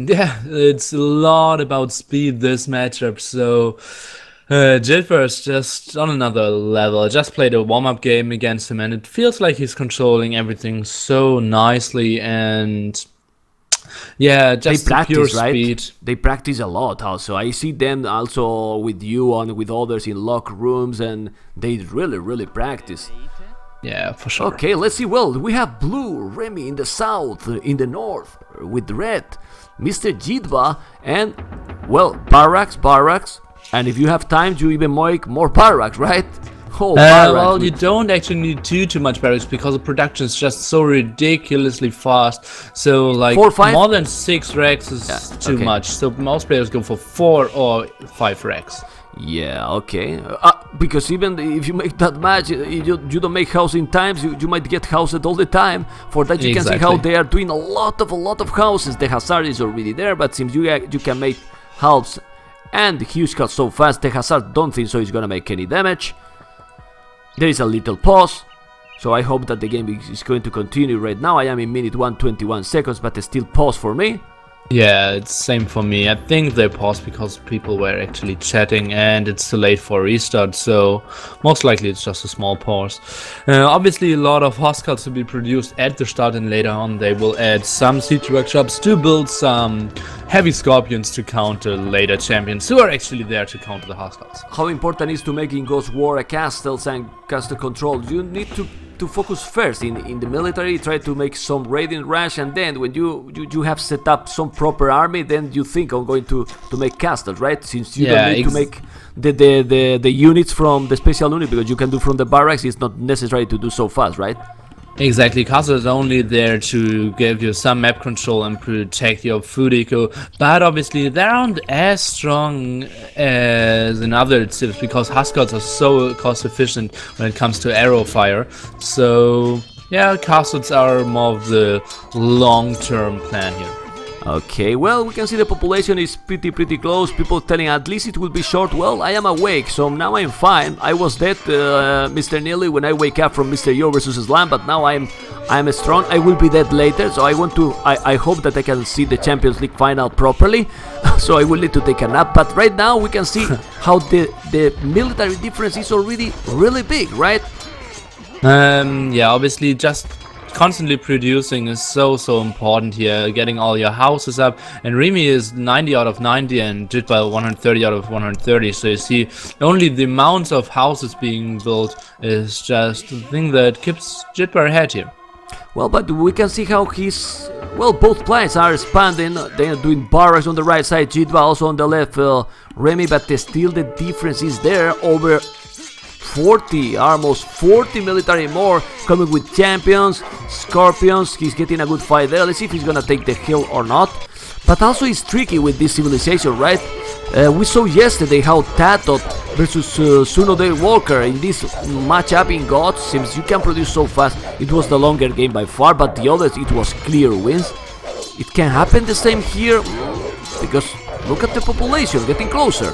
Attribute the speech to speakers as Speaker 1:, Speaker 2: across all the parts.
Speaker 1: Yeah, it's a lot about speed this matchup. So Jitper is just on another level. I just played a warm-up game against him, and it feels like he's controlling everything so nicely. And yeah,
Speaker 2: They
Speaker 1: just the pure
Speaker 2: practice, right?
Speaker 1: speed.
Speaker 2: They practice a lot also. I see them also with you and with others in locker rooms, and they really practice.
Speaker 1: Yeah, for sure.
Speaker 2: Okay, let's see. Well, we have blue, Remi in the south, in the north, with red, Mr. Jitba, and, well, barracks. And if you have time, you even make more barracks, right? Oh,
Speaker 1: Well, you don't actually need too much barracks because the production is just so ridiculously fast. So like
Speaker 2: 4, 5?
Speaker 1: more than 6 racks is too
Speaker 2: okay.
Speaker 1: much. So most players go for 4 or 5 racks.
Speaker 2: Yeah, okay. Because even if you make that match, you don't make house in times, you might get housed all the time. For that, you can see how they are doing a lot of houses. The hazard is already there, but since you can make halves and huge cuts so fast, the hazard don't think so it's gonna make any damage. There is a little pause, so I hope that the game is going to continue right now. I am in minute 1:21 seconds, but it's still pause for me.
Speaker 1: Yeah, it's same for me. I think they paused because people were actually chatting and it's too late for a restart, so most likely it's just a small pause. Obviously a lot of hostiles to be produced at the start, and later on they will add some siege workshops to build some heavy scorpions to counter later champions who are actually there to counter the hostiles.
Speaker 2: How important is to make in Ghost War a castles and castle control? You need to focus first in the military, try to make some raiding rush, and then when you have set up some proper army, then you think I'm going to make castles, right? Since you don't need to make the units from the special unit, because you can do from the barracks, it's not necessary to do so fast, right?
Speaker 1: Exactly, castle is only there to give you some map control and protect your food eco, but obviously they aren't as strong as in other cities because Huskers are so cost efficient when it comes to arrow fire. So yeah, castles are more of the long-term plan here.
Speaker 2: Okay, well, we can see the population is pretty close. People telling at least it will be short. Well, I am awake, so now I'm fine. I was dead, Mr. Nili, when I wake up from Mr. Yo versus Slam, but now I'm strong. I will be dead later, so I hope that I can see the Champions League final properly. So I will need to take a nap. But right now we can see how the military difference is already really big, right?
Speaker 1: Yeah, obviously just constantly producing is so important here, getting all your houses up, and Remi is 90 out of 90 and Jitba 130 out of 130, so you see only the amount of houses being built is just the thing that keeps Jitba ahead here.
Speaker 2: Well, but we can see how he's, well, both plans are expanding. They are doing barracks on the right side, Jitba also on the left, Remi, but still the difference is there, over 40, almost 40 military more coming with champions, scorpions. He's getting a good fight there. Let's see if he's gonna take the hill or not. But also it's tricky with this civilization, right? We saw yesterday how Tatot versus Suno the Walker in this matchup in Gods. Seems you can produce so fast. It was the longer game by far, but the others it was clear wins. It can happen the same here because look at the population getting closer.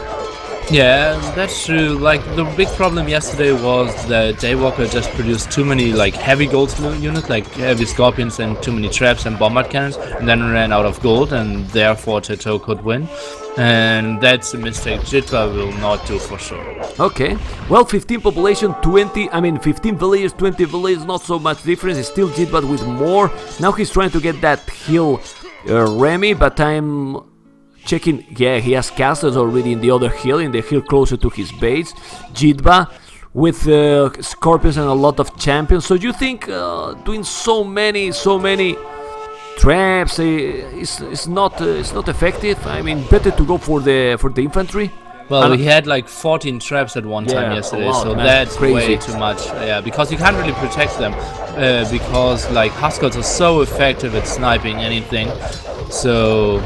Speaker 1: Yeah, that's true. Like, the big problem yesterday was that Daywalker just produced too many like heavy gold units, like heavy scorpions, and too many traps and bombard cannons, and then ran out of gold, and therefore Tato could win. And that's a mistake Jitba will not do for sure.
Speaker 2: Okay, well, 15 population, 20, I mean 15 villagers, 20 villagers, not so much difference. It's still Jitba with more. Now he's trying to get that hill Remi, but I'm checking, yeah, he has castles already in the other hill, in the hill closer to his base. Jitba with scorpions and a lot of champions. So you think doing so many traps is not effective? I mean, better to go for the infantry.
Speaker 1: Well, we had like 14 traps at one time yesterday, so man, that's crazy. Way too much. Yeah, because you can't really protect them, because like Huskers are so effective at sniping anything. So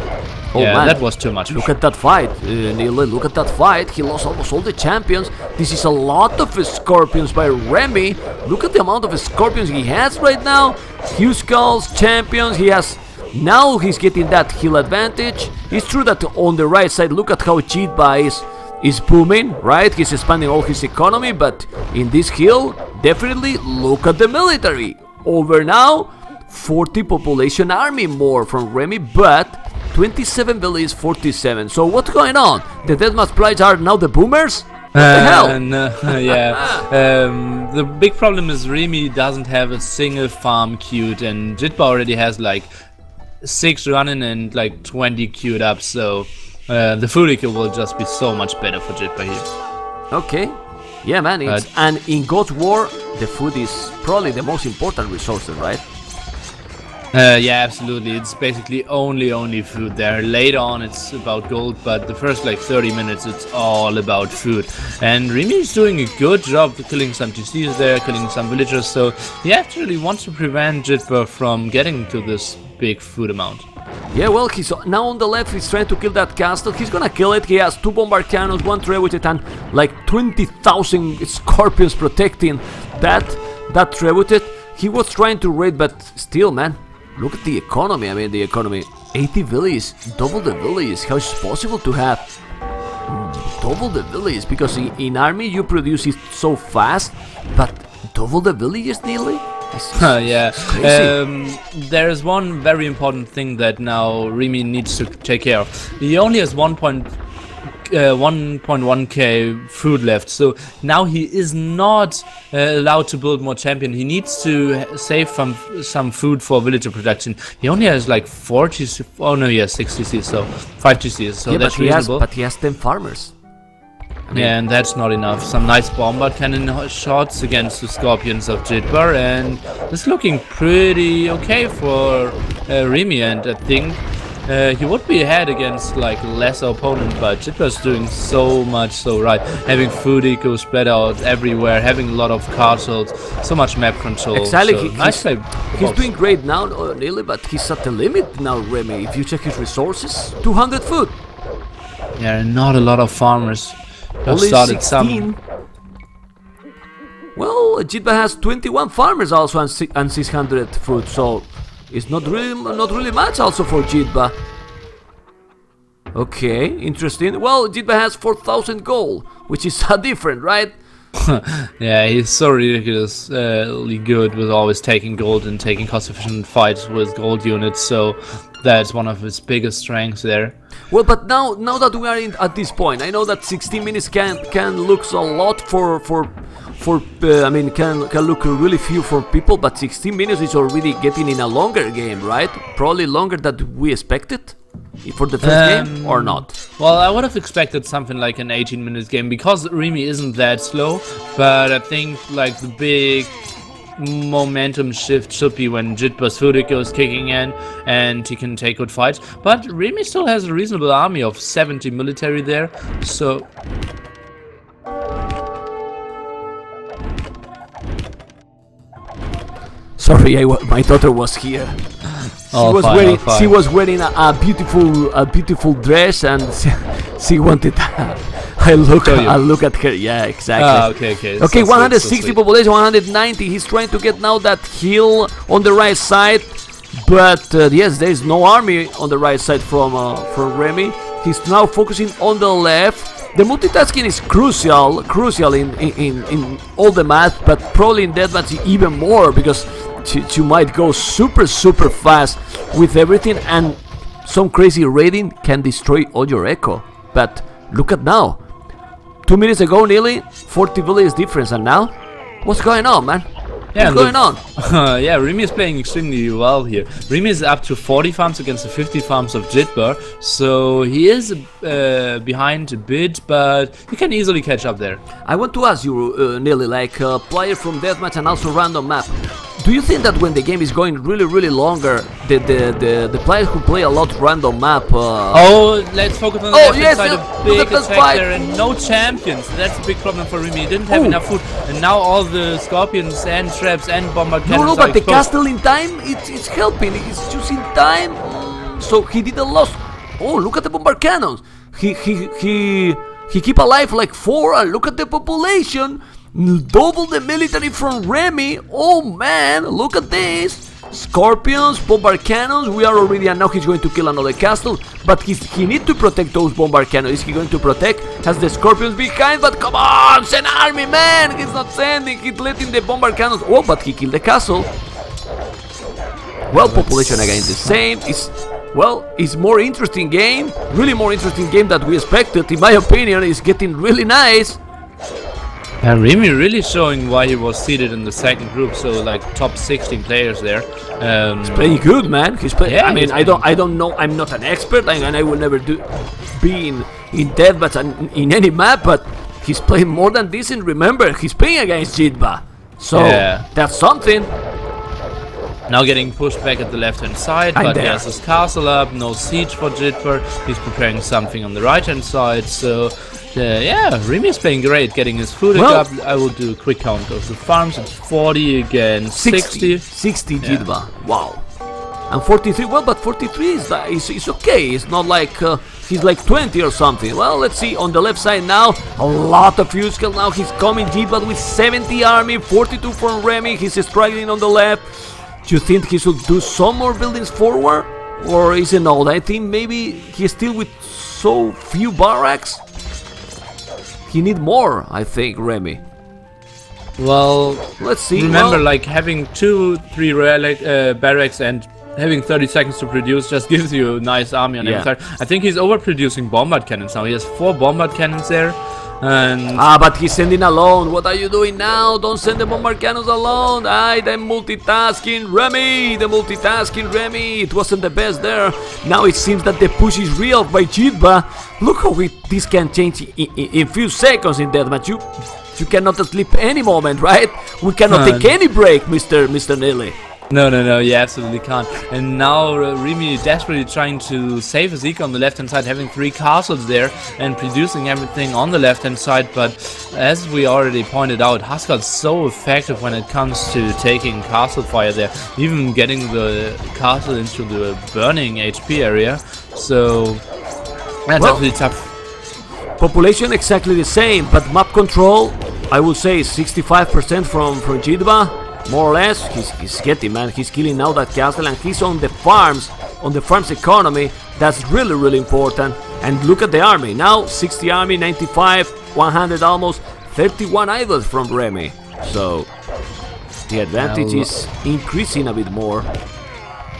Speaker 2: oh,
Speaker 1: yeah,
Speaker 2: man,
Speaker 1: that was too much.
Speaker 2: Look at that fight, Nili, look at that fight. He lost almost all the champions. This is a lot of scorpions by Remi. Look at the amount of scorpions he has right now. Huge skulls, champions, he has. Now he's getting that hill advantage. It's true that on the right side, look at how Jitba is booming, right? He's expanding all his economy, but in this hill, definitely look at the military. Over now, 40 population army more from Remi, but 27 villages, 47. So what's going on? The deathmatch players are now the boomers? What the hell?
Speaker 1: The big problem is Remi doesn't have a single farm queued, and Jitba already has like 6 running and like 20 queued up, so the food eco will just be so much better for Jitba here.
Speaker 2: Okay. Yeah, man. And in God's War, the food is probably the most important resource, right?
Speaker 1: Yeah, absolutely. It's basically only food there. Later on it's about gold, but the first like 30 minutes it's all about food. And Remi is doing a good job killing some TCs there, killing some villagers, so he actually wants to prevent Jitba from getting to this big food amount.
Speaker 2: Yeah, well, he's now on the left, he's trying to kill that castle. He's gonna kill it. He has 2 bombard cannons, 1 trebuchet, and like 20,000 scorpions protecting that trebuchet. He was trying to raid, but still, man, look at the economy. I mean, the economy, 80 villages, double the villages. How is it possible to have double the villages? Because in army you produce it so fast, but double the villages, Nili?
Speaker 1: Yeah, there is one very important thing that now Remi needs to take care of. He only has 1.1k food left, so now he is not allowed to build more champion. He needs to save some food for villager production. He only has like 40, oh no, he has 60 Cs, so 5 GCs, so
Speaker 2: yeah,
Speaker 1: that's reasonable.
Speaker 2: But he has 10 farmers.
Speaker 1: Yeah, and that's not enough. Some nice bombard cannon shots against the scorpions of Jitba, and it's looking pretty okay for Remi, and I think he would be ahead against like lesser opponent, but Jitba's doing so much so right. Having food eco spread out everywhere, having a lot of castles, so much map control.
Speaker 2: Exactly,
Speaker 1: So
Speaker 2: he's doing great now, Nili, but he's at the limit now, Remi. If you check his resources, 200 food.
Speaker 1: Yeah, not a lot of farmers.
Speaker 2: Only 16. Well, Jitba has 21 farmers also and 600 food, so it's not really much also for Jitba. Okay, interesting. Well, Jitba has 4,000 gold, which is different, right?
Speaker 1: Yeah, he's so ridiculously good with always taking gold and taking cost-efficient fights with gold units, so that's one of his biggest strengths there.
Speaker 2: Well, but now that we are at this point, I know that 16 minutes can look a lot I mean, can look really few for people, but 16 minutes is already getting in a longer game, right? Probably longer than we expected for the first game, or not?
Speaker 1: Well, I would have expected something like an 18-minute game, because Remi isn't that slow, but I think like the big momentum shift should be when Jitba's food eco is kicking in and he can take good fights. But Remi still has a reasonable army of 70 military there, so...
Speaker 2: Sorry, my daughter was here. She was wearing a beautiful dress, and she wanted I look at her. Yeah, exactly. Okay, 160 population, 190. He's trying to get now that hill on the right side, but yes, there is no army on the right side from Remi. He's now focusing on the left. The multitasking is crucial in all the math, but probably in deathmatch even more, because you might go super fast with everything, and some crazy raiding can destroy all your echo. But look at now, 2 minutes ago nearly 40 villages difference, and now what's going on, man?
Speaker 1: Yeah,
Speaker 2: what's going on?
Speaker 1: Yeah, Remi is playing extremely well here. Remi is up to 40 farms against the 50 farms of Jitba, so he is behind a bit, but he can easily catch up there.
Speaker 2: I want to ask you, Nili, like a player from deathmatch and also random map, do you think that when the game is going really longer, the players who play a lot random map...
Speaker 1: Oh, let's focus on the left side of big attack there, and no champions. That's a big problem for Remi. He didn't have enough food, and now all the scorpions and traps and bombard cannons
Speaker 2: No, but the castle in time, it's helping. It's choosing time, so he did a loss. Oh, look at the bombard cannons. He keep alive like 4, and look at the population. Double the military from Remi. Oh man, look at this. Scorpions, bombard cannons. We are already, and now he's going to kill another castle, but he need to protect those bombard cannons. Is he going to protect? Has the scorpions behind? But come on, send army, man. He's not sending, he's letting the bombard cannons. Oh, but he killed the castle. Well, population again the same. Well, it's more interesting game, really more interesting game than we expected. In my opinion, it's getting really nice.
Speaker 1: And Remi really showing why he was seated in the second group, so like top 16 players there.
Speaker 2: He's playing good, man. He's playing.
Speaker 1: Yeah,
Speaker 2: I mean, I don't know. I'm not an expert, and I will never be in deathmatch in any map. But he's playing more than decent. Remember, he's playing against Jitba, so that's something.
Speaker 1: Now getting pushed back at the left-hand side, but he has his castle up, no siege for Jitper. He's preparing something on the right-hand side, so yeah, Remi is playing great, getting his food up. I will do a quick count of the farms. It's 40 again, 60.
Speaker 2: 60 Jitba, wow. And 43, well, but 43 is okay. It's not like he's like 20 or something. Well, let's see on the left side now. A lot of fuel skill now. He's coming Jitba with 70 army, 42 from Remi. He's struggling on the left. Do you think he should do some more buildings forward? Or is it not? I think maybe he's still with so few barracks. He need more, I think, Remi.
Speaker 1: Well,
Speaker 2: let's see.
Speaker 1: Remember, like having 2-3 barracks and having 30 seconds to produce just gives you a nice army on every side. I think he's overproducing bombard cannons now. He has 4 bombard cannons there. And
Speaker 2: but he's sending alone. What are you doing now? Don't send the bombard cannons alone. The multitasking Remi. The multitasking Remi. It wasn't the best there. Now it seems that the push is real by Jitba. Look how this can change in few seconds in deathmatch. You cannot sleep any moment, right? We cannot take any break, Mr. Nili.
Speaker 1: No, you absolutely can't. And now Remi desperately trying to save his eco on the left-hand side, having 3 castles there and producing everything on the left-hand side. But as we already pointed out, Huskarl's so effective when it comes to taking castle fire there, even getting the castle into the burning HP area. So that's definitely tough.
Speaker 2: Population exactly the same, but map control, I would say 65% from Jitba. More or less, he's getting, man. He's killing now that castle, and he's on the farms economy. That's really, really important. And look at the army now: 60 army, 95, 100 almost, 31 idols from Remi. So the advantage is increasing a bit more.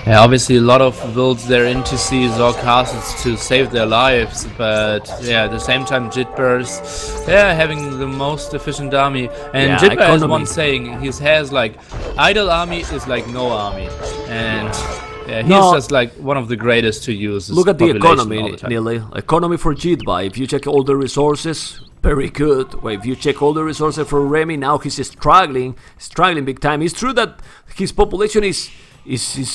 Speaker 1: Yeah, obviously a lot of builds there into seas or castles to save their lives, but yeah, at the same time Jitper's having the most efficient army. And Jitper has one saying, he has like, idle army is like no army. And he's just like one of the greatest to use.
Speaker 2: Look at the economy, Nili. Economy for Jitba, if you check all the resources, very good. Well, if you check all the resources for Remi, now he's struggling big time. It's true that his population is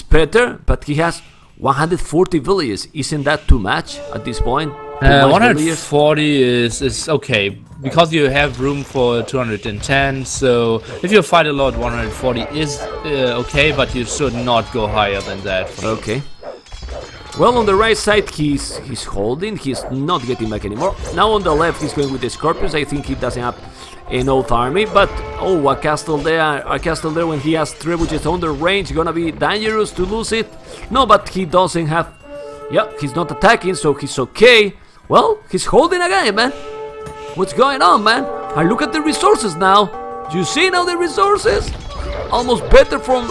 Speaker 2: better, but he has 140 villages. Isn't that too much at this point?
Speaker 1: 140 is okay, because you have room for 210, so if you fight a lot, 140 is okay, but you should not go higher than that.
Speaker 2: Okay. Well, on the right side he's holding, he's not getting back anymore. Now on the left he's going with the Scorpions. I think he doesn't have enough army, but a castle there when he has trebuchets on the range, gonna be dangerous to lose it. No, but he doesn't have, he's not attacking, so he's okay. Well, he's holding again, man. What's going on, man? And look at the resources now. Do you see now the resources? Almost better for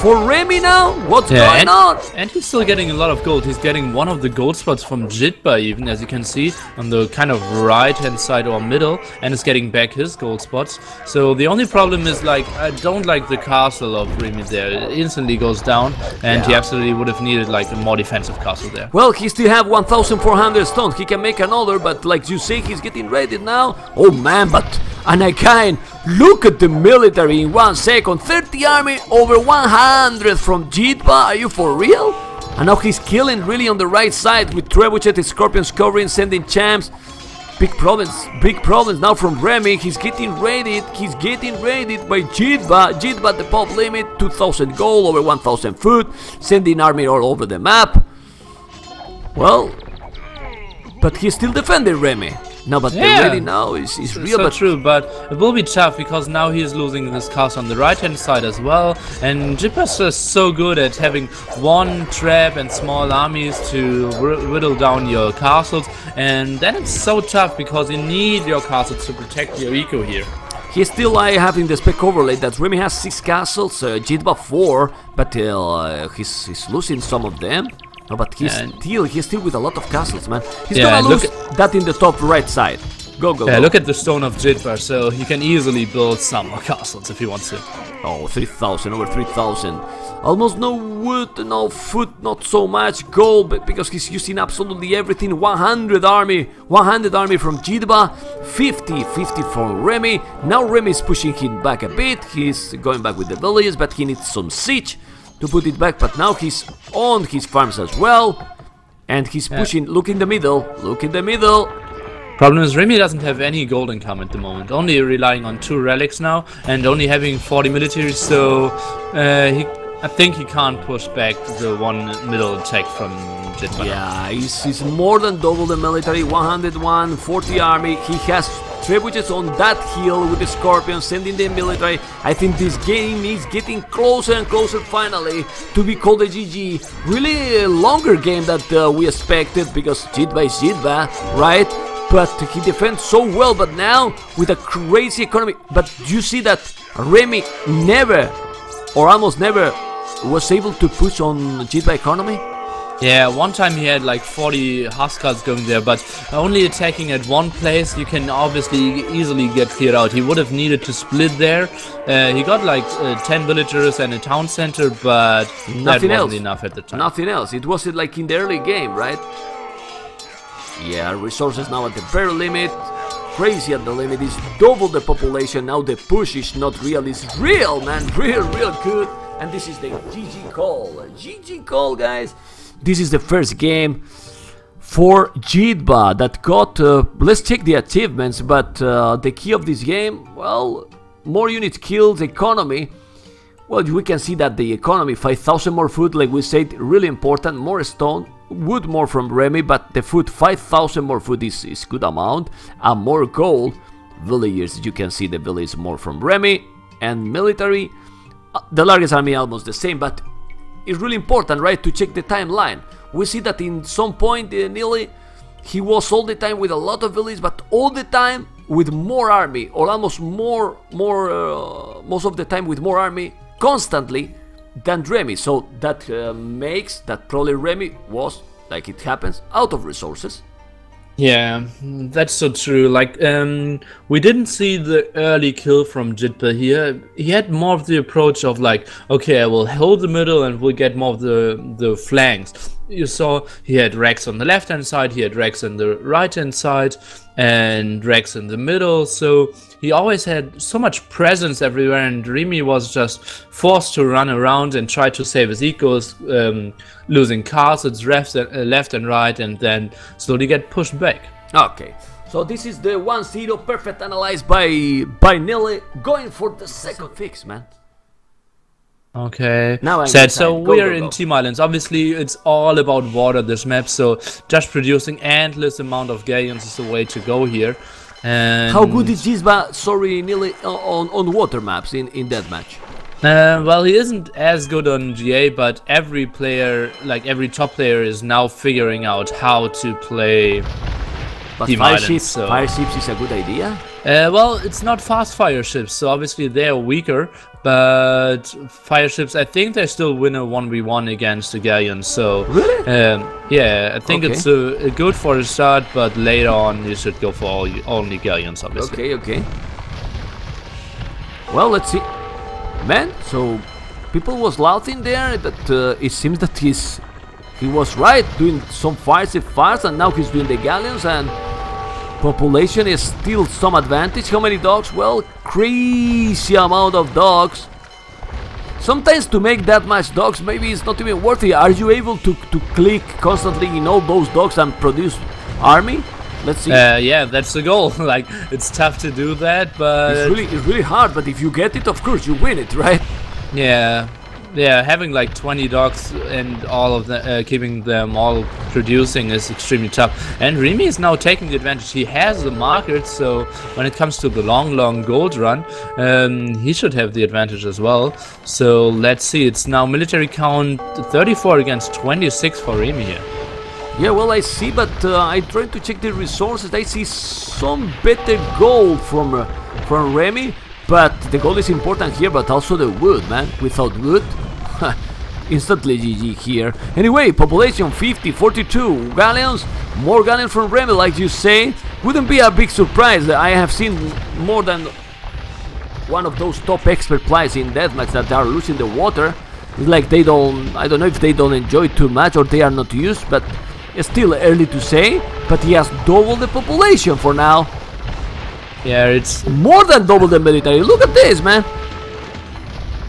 Speaker 2: Remi now? What's going on?
Speaker 1: And he's still getting a lot of gold. He's getting one of the gold spots from Jitba even, as you can see, on the kind of right-hand side or middle, and is getting back his gold spots. So the only problem is, like, I don't like the castle of Remi there. It instantly goes down, and he absolutely would have needed, like, a more defensive castle there.
Speaker 2: Well, he still have 1,400 stones. He can make another, but like you say, he's getting ready now. Oh, man, but... And again, look at the military in 1 second. 30 army, over 100 from Jitba. Are you for real? And now he's killing really on the right side with trebuchet, Scorpions covering, sending champs. Big problems now from Remi. He's getting raided by Jitba. Jitba at the pop limit, 2,000 gold, over 1,000 food, sending army all over the map. Well, but he's still defending Remi. No, but the ready now is real.
Speaker 1: So true, but it will be tough because now he's losing this castle on the right-hand side as well. And Jitpa's just so good at having one trap and small armies to whittle down your castles. And then it's so tough because you need your castles to protect your eco here.
Speaker 2: He's still having the spec overlay that Remi has 6 castles, Jitba 4, but he's losing some of them. No, but he's still with a lot of castles, man. He's
Speaker 1: Yeah,
Speaker 2: gonna lose that in the top right side. Go, go,
Speaker 1: Yeah,
Speaker 2: go.
Speaker 1: look at the Stone of Jitva, so he can easily build some more castles if he wants to.
Speaker 2: Oh, 3,000, over 3,000. Almost no wood, no food, not so much gold, but because he's using absolutely everything. 100 army from Jitva, 50 from Remi. Now Remi is pushing him back a bit. He's going back with the villages, but he needs some siege to put it back. But now he's on his farms as well, and he's pushing. Look in the middle. Look in the middle.
Speaker 1: Problem is, Remi doesn't have any gold income at the moment, only relying on 2 relics now, and only having 40 military, so I think he can't push back the one middle attack from Jitva.
Speaker 2: Yeah, he's more than double the military, 101, 40 army, he has trebuchets on that hill with the Scorpion, sending the military. I think this game is getting closer and closer finally to be called a GG. Really a longer game that we expected, because Jitva is Jitva, right? But he defends so well, but now with a crazy economy. But you see that Remi never, or almost never, was able to push on Jitva economy?
Speaker 1: Yeah, one time he had like 40 Huskars going there, but only attacking at one place, you can obviously easily get cleared out. He would have needed to split there. He got like 10 villagers and a town center, but that wasn't enough at the time.
Speaker 2: Nothing else. It wasn't like in the early game, right? Yeah, resources now at the very limit. Crazy at the limit. It's double the population. Now the push is not real. It's real, man. Real good. And this is the GG call. GG call, guys. This is the first game for Jitva that got... let's check the achievements. But the key of this game, well, more units killed, economy. Well, we can see that the economy, 5,000 more food, like we said, really important. More stone, wood more from Remi, but the food, 5,000 more food is good amount. And more gold, villagers, you can see the village more from Remi. And military, the largest army almost the same, but it's really important, right, to check the timeline. We see that in some point, Nili, he was all the time with a lot of villages, but all the time with more army, or almost most of the time with more army, constantly, than Remi. So that makes that probably Remi was, like it happens, out of resources.
Speaker 1: Yeah, that's so true. Like, we didn't see the early kill from Jitva here. He had more of the approach of like, okay, I will hold the middle and we'll get more of the flanks. You saw he had Rex on the left hand side, he had Rex on the right hand side, and Rex in the middle. So he always had so much presence everywhere, and Remi was just forced to run around and try to save his ecos, losing castles left and right, and then slowly get pushed back.
Speaker 2: Okay, so this is the 1-0 perfect analyzed by Nili, going for the second fix, man.
Speaker 1: Okay,
Speaker 2: now
Speaker 1: so we are in Team Islands. Obviously it's all about water, this map, so just producing endless amount of galleons is the way to go here. And
Speaker 2: how good is Jitva, sorry Nili, on water maps in that match?
Speaker 1: Well, he isn't as good on GA, but every player, like every top player, is now figuring out how to play Team Islands.
Speaker 2: Fire ships is a good idea?
Speaker 1: Well, it's not fast fire ships, so obviously they're weaker, but fire ships, I think they still win a 1v1 against the galleons, so...
Speaker 2: Really?
Speaker 1: Yeah, I think it's good for the start, but later on you should go for only galleons, obviously.
Speaker 2: Okay. Well, let's see. Man, so people was laughing there that it seems that he was right, doing some fires and now he's doing the galleons, and population is still some advantage. How many dogs? Well, crazy amount of dogs. Sometimes to make that much dogs, maybe it's not even worth it. Are you able to click constantly in all those dogs and produce army? Let's see.
Speaker 1: Yeah, that's the goal. Like, it's tough to do that, but
Speaker 2: it's really hard. But if you get it, of course you win it, right?
Speaker 1: Yeah, having like 20 dogs and all of them, keeping them all producing is extremely tough. And Remi is now taking the advantage. He has the market, so when it comes to the long gold run, he should have the advantage as well. So let's see. It's now military count 34 against 26 for Remi here.
Speaker 2: Yeah, well, I see, but I tried to check the resources. I see some better gold from Remi, but the gold is important here, but also the wood, man. Without wood, instantly GG here. Anyway, population 50, 42 galleons, more galleons from Remi, like you say. Wouldn't be a big surprise. I have seen more than one of those top expert players in deathmatch that are losing the water. It's like they don't, I don't know if they don't enjoy too much or they are not used, but it's still early to say. But he has doubled the population for now.
Speaker 1: Yeah, it's
Speaker 2: more than double the military. Look at this, man.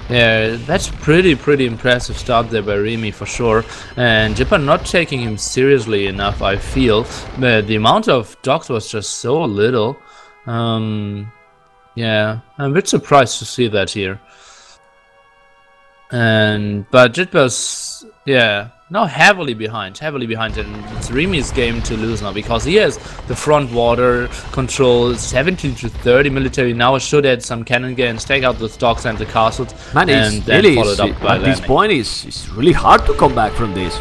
Speaker 1: Yeah, that's pretty impressive start there by Remi for sure. And Japan not taking him seriously enough, I feel. But the amount of dogs was just so little. Yeah, I'm a bit surprised to see that here. But Jitba's, yeah, now heavily behind, and it's Remi's game to lose now because he has the front water control, 17 to 30 military. Now should add some cannon gains, take out the stocks and the castles,
Speaker 2: man,
Speaker 1: and then
Speaker 2: really
Speaker 1: followed up by
Speaker 2: at this point it's really hard to come back from this.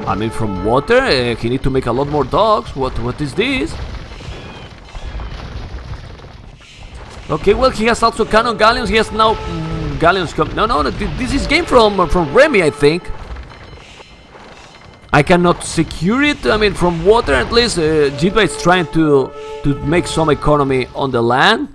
Speaker 2: I mean, from water, he need to make a lot more dogs. What is this? Okay, well, he has also cannon galleons. He has now galleons come. No, this is game from Remi, I think. I cannot secure it. I mean, from water at least. Jitba is trying to make some economy on the land.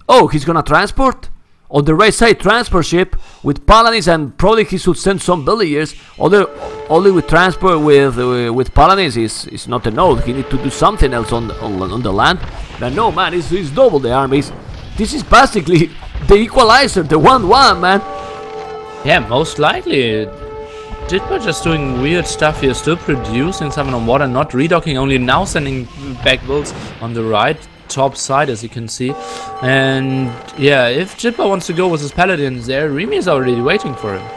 Speaker 2: Oh, he's gonna transport on the right side, transport ship with paladins, and probably he should send some villagers. Only with transport with paladins is not enough. He need to do something else on the land. But no, man, it's double the armies. This is basically the equalizer, the 1-1, man.
Speaker 1: Yeah, most likely. Jitba just doing weird stuff here, still producing something on water, not redocking, only now sending back builds on the right top side, as you can see. And yeah, if Jitba wants to go with his paladins there, Remi is already waiting for him.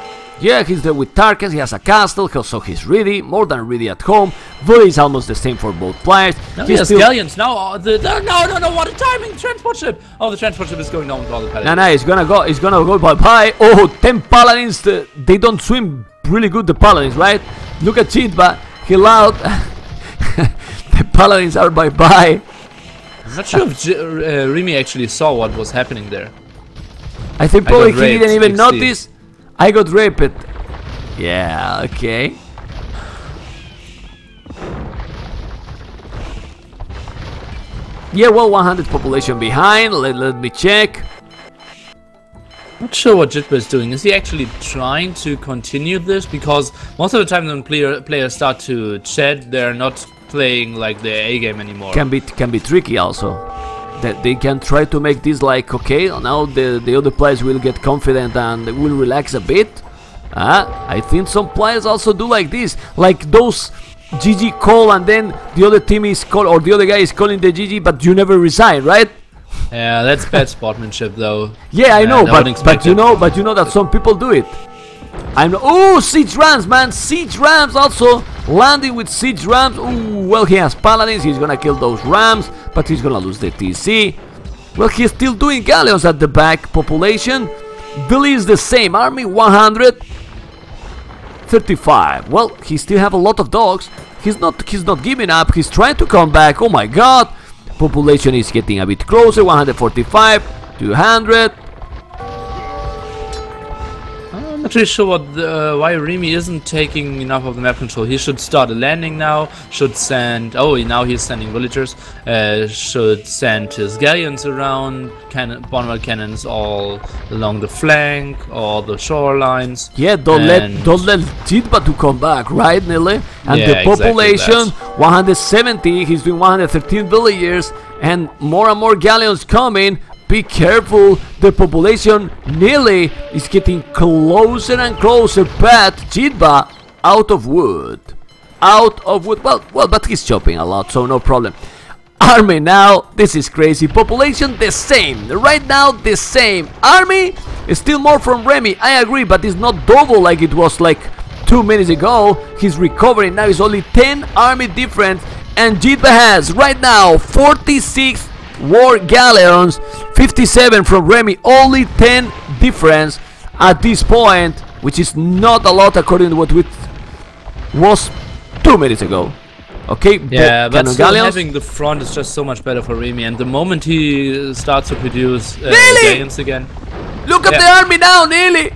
Speaker 2: Yeah, he's there with Tarkans, he has a castle, so he's ready, more than ready at home. Volley is almost the same for both players.
Speaker 1: No, he has galleons now. No, what a timing! Transport ship! Oh, the transport ship is going down with all the paladins.
Speaker 2: No, he's gonna go bye-bye. Oh, 10 paladins, they don't swim really good, the paladins, right? Look at Jitba, he allowed. The paladins are bye-bye.
Speaker 1: I'm not sure if Remi actually saw what was happening there.
Speaker 2: I think probably he didn't even notice. I got raped. Yeah, okay. Yeah, well, 100 population behind. Let me check.
Speaker 1: Not sure what Jitba is doing. Is he actually trying to continue this? Because most of the time when players start to chat, they're not playing like their A game anymore.
Speaker 2: Can be tricky also. That they can try to make this like, okay, now the other players will get confident and will relax a bit. I think some players also do like this, like those GG call and then the other team is call, or the other guy is calling the GG, but you never resign, right?
Speaker 1: Yeah, that's bad sportsmanship though.
Speaker 2: Yeah, I know, but you know that some people do it. Oh, siege rams, man, siege rams also landing with siege rams. Ooh, well, he has paladins, he's gonna kill those rams, but he's gonna lose the TC. Well, he's still doing galleons at the back. Population Billy is the same, army 135. Well, he still have a lot of dogs. He's not giving up. He's trying to come back. Oh my god, population is getting a bit closer. 145, 200.
Speaker 1: I'm not really sure why Remi isn't taking enough of the map control. He should start a landing now, should send, now he's sending villagers, should send his galleons around, bonfire cannons all along the flank, all the shorelines.
Speaker 2: Yeah, don't let Jitba to come back, right, Nili? And
Speaker 1: yeah,
Speaker 2: the population, exactly 170, he's doing 113 villagers, and more galleons coming. Be careful, the population Nili is getting closer and closer, but Jitba out of wood. Well, but he's chopping a lot, so no problem. Army now, this is crazy. Population the same, right now the same. Army is still more from Remi, I agree, but it's not double like it was like 2 minutes ago. He's recovering, now it's only 10 army difference, and Jitba has right now 46 war galleons, 57 from Remi, only 10 difference at this point, which is not a lot according to what it was 2 minutes ago. Okay,
Speaker 1: yeah, but still having the front is just so much better for Remi, and the moment he starts to produce galleons again.
Speaker 2: Look at the army now, Nili!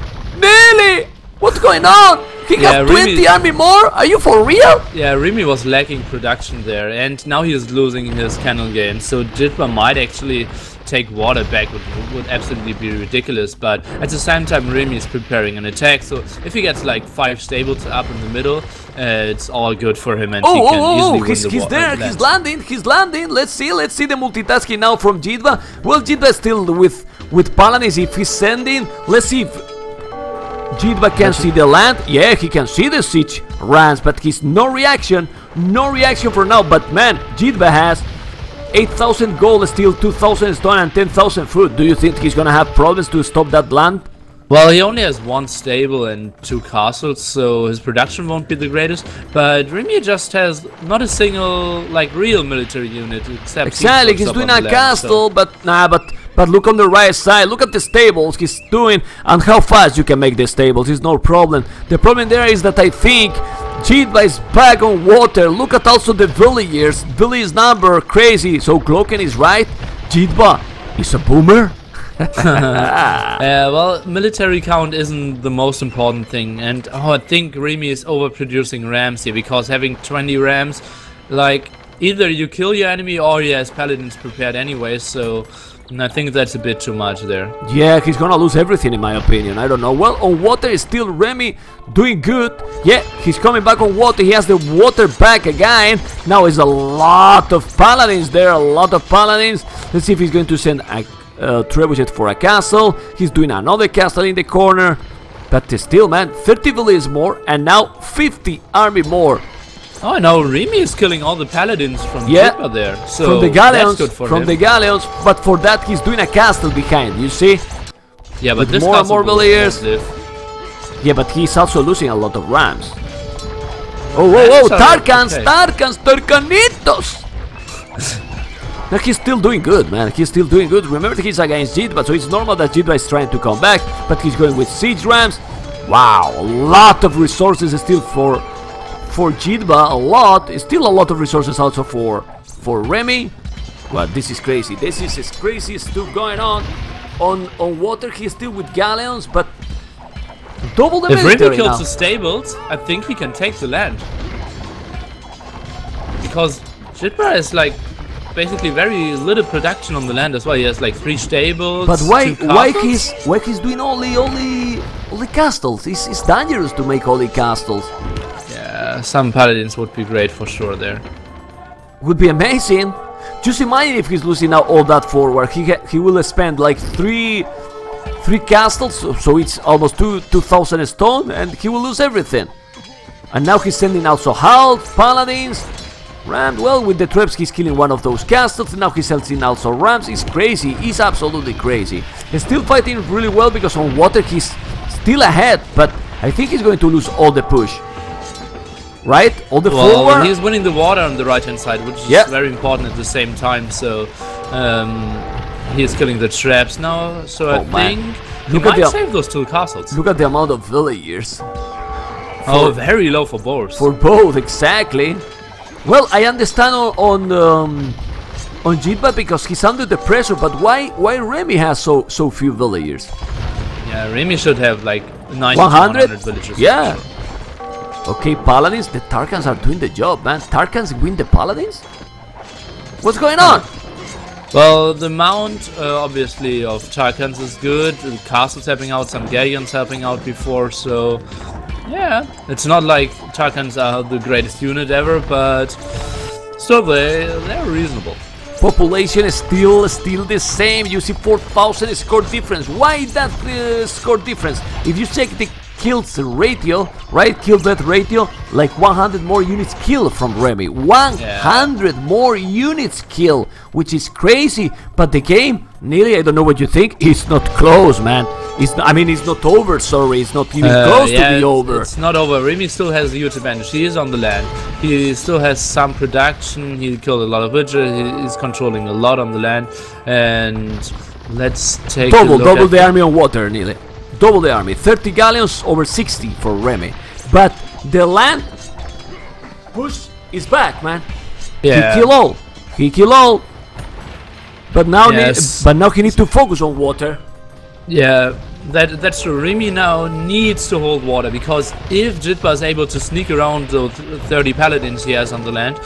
Speaker 2: What's going on? He has 20 army more? Are you for real?
Speaker 1: Yeah, Remi was lacking production there, and now he is losing his cannon gain. So Jitba might actually take water back, which would absolutely be ridiculous. But at the same time, Remi is preparing an attack. So if he gets like 5 stables up in the middle, it's all good for him, and he can easily win the
Speaker 2: he's there. He's landing. He's landing. Let's see the multitasking now from Jitba. Well, Jitba is still with paladins. If he's sending, let's see if Jitba can see the land. Yeah, he can see the siege rams, but he's no reaction for now. But man, Jitba has 8,000 gold, steel, 2,000 stone, and 10,000 food. Do you think he's gonna have problems to stop that land?
Speaker 1: Well, he only has 1 stable and 2 castles, so his production won't be the greatest. But Remi just has not a single like real military unit except
Speaker 2: exactly. He's doing a castle, but look on the right side. Look at the stables he's doing and how fast you can make the stables. It's no problem. The problem there is that I think Jitba is back on water. Look at also the villagers. Village number crazy. So Glocken is right. Jitba is a boomer.
Speaker 1: Well, military count isn't the most important thing, and I think Remi is overproducing rams here, because having 20 rams, like, either you kill your enemy or he has paladins prepared anyway, so I think that's a bit too much there.
Speaker 2: Yeah, he's gonna lose everything in my opinion. I don't know. Well, on water is still Remi doing good. Yeah, he's coming back on water. He has the water back again. Now is a lot of paladins there, a lot of paladins. Let's see if he's going to send a trebuchet for a castle. He's doing another castle in the corner, but still, man, 30 villages more and now 50 army more.
Speaker 1: Oh no, Remi is killing all the paladins from Jitba there. So
Speaker 2: from the galleons,
Speaker 1: that's good for him.
Speaker 2: But for that he's doing a castle behind. You see?
Speaker 1: Yeah, but
Speaker 2: with
Speaker 1: this
Speaker 2: more and more villagers. Yeah, but he's also losing a lot of rams. Oh, whoa, Tarkans,
Speaker 1: okay.
Speaker 2: Tarkanitos! No, he's still doing good, man. He's still doing good. Remember, he's against Jitba, so it's normal that Jitba is trying to come back, but he's going with siege rams. Wow, a lot of resources still for Jitba. A lot, still a lot of resources also for Remi. Well, this is crazy. This is crazy stuff going on water. He's still with galleons, but double the military now.
Speaker 1: If Remi kills the stables, I think he can take the land, because Jitba is like basically very little production on the land as well. He has like 3 stables.
Speaker 2: But why he's doing only castles? It's dangerous to make only castles.
Speaker 1: Yeah, some paladins would be great for sure there.
Speaker 2: Would be amazing. Just imagine if he's losing now all that forward. He will spend like 3 castles, so it's almost 2,000 stone, and he will lose everything. And now he's sending also half paladins. Rams, well, with the traps he's killing one of those castles. Now he's sending also rams. It's crazy. He's absolutely crazy. He's still fighting really well because on water he's still ahead, but I think he's going to lose all the push. Right? All the forward.
Speaker 1: He's winning the water on the right hand side, which is very important at the same time. So he's killing the traps now. So I think he might save those 2 castles.
Speaker 2: Look at the amount of villagers.
Speaker 1: Oh, very low for both.
Speaker 2: For both, exactly. Well, I understand on Jitba because he's under the pressure, but why Remi has so few villagers?
Speaker 1: Yeah, Remi should have like 90
Speaker 2: 100
Speaker 1: villagers.
Speaker 2: Yeah. Okay, paladins. The Tarkans are doing the job, man. Tarkans win the paladins. What's going on?
Speaker 1: Well, the mount obviously of Tarkans is good. The castle's helping out. Some galleons helping out before, so. Yeah, it's not like Tarkans are the greatest unit ever, but still they're reasonable.
Speaker 2: Population is still the same. You see 4,000 score difference. Why that score difference? If you check the kills ratio, right? Kill death ratio, like 100 more units kill from Remi. 100 more units kill, which is crazy. But the game, Nili, I don't know what you think. It's not close, man. It's not over. Sorry, it's not even close to be over.
Speaker 1: It's not over. Remi still has a huge advantage. He is on the land. He still has some production. He killed a lot of villagers. He's controlling a lot on the land. And let's take
Speaker 2: double the army on water, Nili. Double the army. 30 galleons over 60 for Remi. But the land push is back, man.
Speaker 1: Yeah.
Speaker 2: He kill all. But now, he needs to focus on water.
Speaker 1: Yeah, That's true. Remi now needs to hold water, because if Jitba is able to sneak around those 30 paladins he has on the land,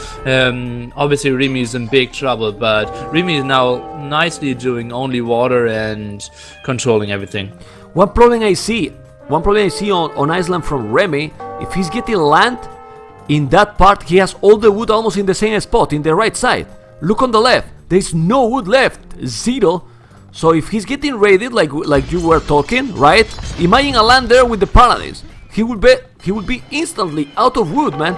Speaker 1: obviously Remi is in big trouble. But Remi is now nicely doing only water and controlling everything.
Speaker 2: One problem I see on Iceland from Remi, if he's getting land in that part, he has all the wood almost in the same spot, in the right side. Look on the left, there's no wood left, zero. So if he's getting raided like you were talking, right? Imagine a land there with the paladins. He would be instantly out of wood, man.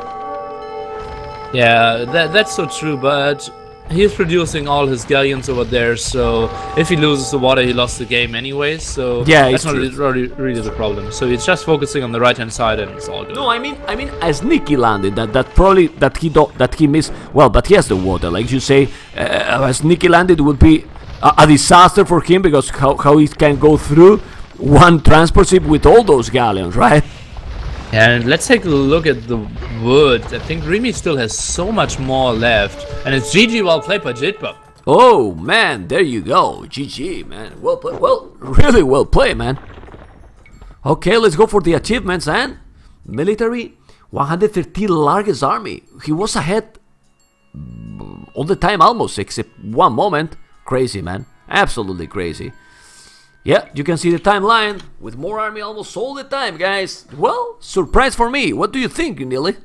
Speaker 1: Yeah, that's so true, but he's producing all his galleons over there, so if he loses the water, he lost the game anyway, so
Speaker 2: yeah,
Speaker 1: that's not really the problem. So he's just focusing on the right-hand side and it's all good.
Speaker 2: No, I mean a sneaky landing that he missed. Well, but he has the water, like you say. A sneaky landing would be a disaster for him, because how he can go through one transport ship with all those galleons, right?
Speaker 1: And let's take a look at the wood. I think Remi still has so much more left, and it's GG, well played by Jitba.
Speaker 2: Oh man, there you go, GG, man. Well played, well, really well played, man. Okay, let's go for the achievements. And military, 113 largest army. He was ahead all the time almost, except one moment. Crazy, man, absolutely crazy. Yeah, you can see the timeline with more army almost all the time, guys. Well, surprise for me. What do you think, Nili?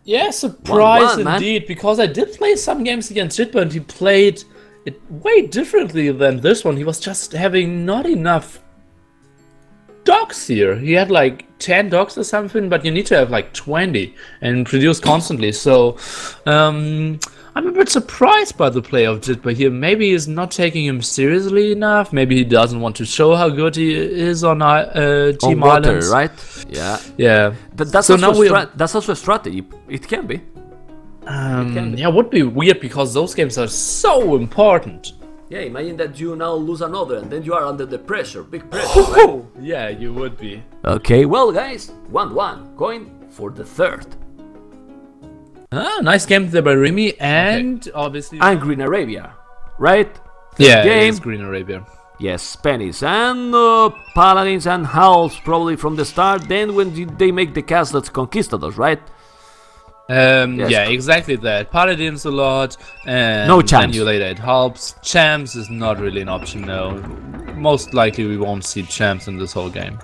Speaker 1: Yeah, surprise
Speaker 2: 1-1,
Speaker 1: indeed, because I did play some games against Jitba and he played it way differently than this one. He was just having not enough dogs here. He had like 10 dogs or something, but you need to have like 20 and produce constantly. So, I'm a bit surprised by the play of Jitba here. Maybe he's not taking him seriously enough. Maybe he doesn't want to show how good he is on Team
Speaker 2: water,
Speaker 1: Islands.
Speaker 2: right? Yeah.
Speaker 1: Yeah.
Speaker 2: That's
Speaker 1: so
Speaker 2: that's also a strategy. It can be.
Speaker 1: Yeah, it would be weird because those games are so important.
Speaker 2: Yeah, imagine that you now lose another and then you are under the pressure, big pressure. Right?
Speaker 1: Yeah, you would be.
Speaker 2: Okay, well guys, 1-1, going for the third.
Speaker 1: Ah, nice game there by Remi, and obviously...
Speaker 2: And Green Arabia, right?
Speaker 1: Yeah,
Speaker 2: game.
Speaker 1: it's Green Arabia.
Speaker 2: Yes, Spanish and Paladins and Howls probably from the start. Then when they make the castles Conquistadors, right?
Speaker 1: Yes. Yeah, exactly that. Paladins a lot, and
Speaker 2: no champs.
Speaker 1: Then you later it helps. Champs is not really an option now. Most likely we won't see champs in this whole game.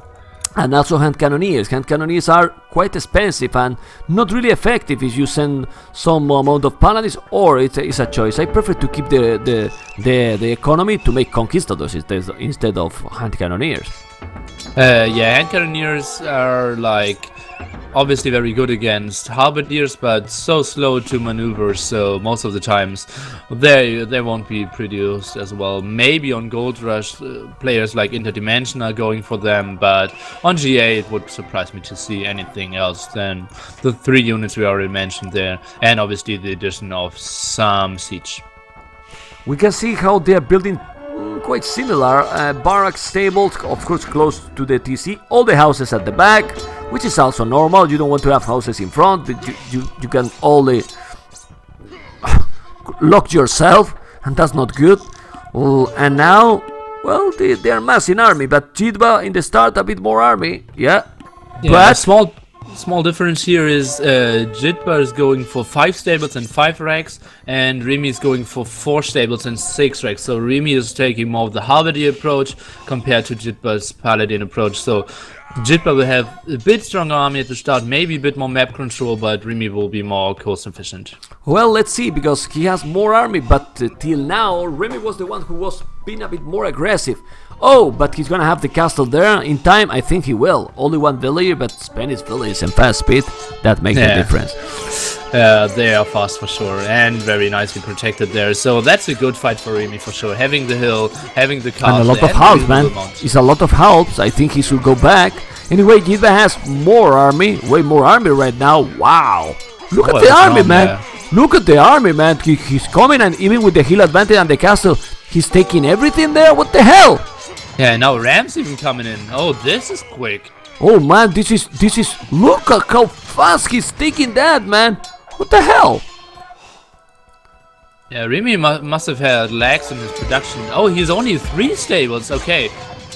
Speaker 2: And also hand cannoneers. Hand cannoneers are quite expensive and not really effective if you send some amount of paladins, or it's a choice. I prefer to keep the economy to make conquistadors instead of hand cannoneers.
Speaker 1: Yeah, hand cannoneers are like obviously very good against halberdiers, but so slow to maneuver, so most of the times they won't be produced as well. Maybe on Gold Rush players like Interdimension are going for them, but on GA it would surprise me to see anything else than the 3 units we already mentioned there, and obviously the addition of some siege.
Speaker 2: We can see how they are building quite similar. Barracks, stables, of course close to the TC, all the houses at the back, which is also normal. You don't want to have houses in front, but you can only lock yourself, and that's not good. And now, well, they are massing army, but Jitba in the start a bit more army, yeah.
Speaker 1: But small difference here is Jitba is going for 5 stables and 5 racks, and Remi is going for 4 stables and 6 racks. So Remi is taking more of the halberdier approach compared to Jitba's paladin approach. So Jitba will have a bit stronger army at the start, maybe a bit more map control, but Remi will be more cost efficient.
Speaker 2: Well, let's see, because he has more army, but till now Remi was the one who was being a bit more aggressive. Oh, but he's gonna have the castle there in time. I think he will. Only 1 villager, but Spanish villagers and fast speed, that makes the difference.
Speaker 1: They are fast for sure, and very nicely protected there. So that's a good fight for Remi for sure. Having the hill, having the castle,
Speaker 2: and a lot of helps, man. It's a lot of helps. I think he should go back. Anyway, Jitba has more army, way more army right now. Wow! Look at the army, man. Yeah. Look at the army, man. He's coming, and even with the hill advantage and the castle, he's taking everything there. What the hell?
Speaker 1: Yeah, now Ram's even coming in. Oh, this is quick.
Speaker 2: Oh man, this is look at how fast he's taking that, man. What the hell?
Speaker 1: Yeah, Remi must have had lags in his production. Oh, he's only 3 stables. Okay,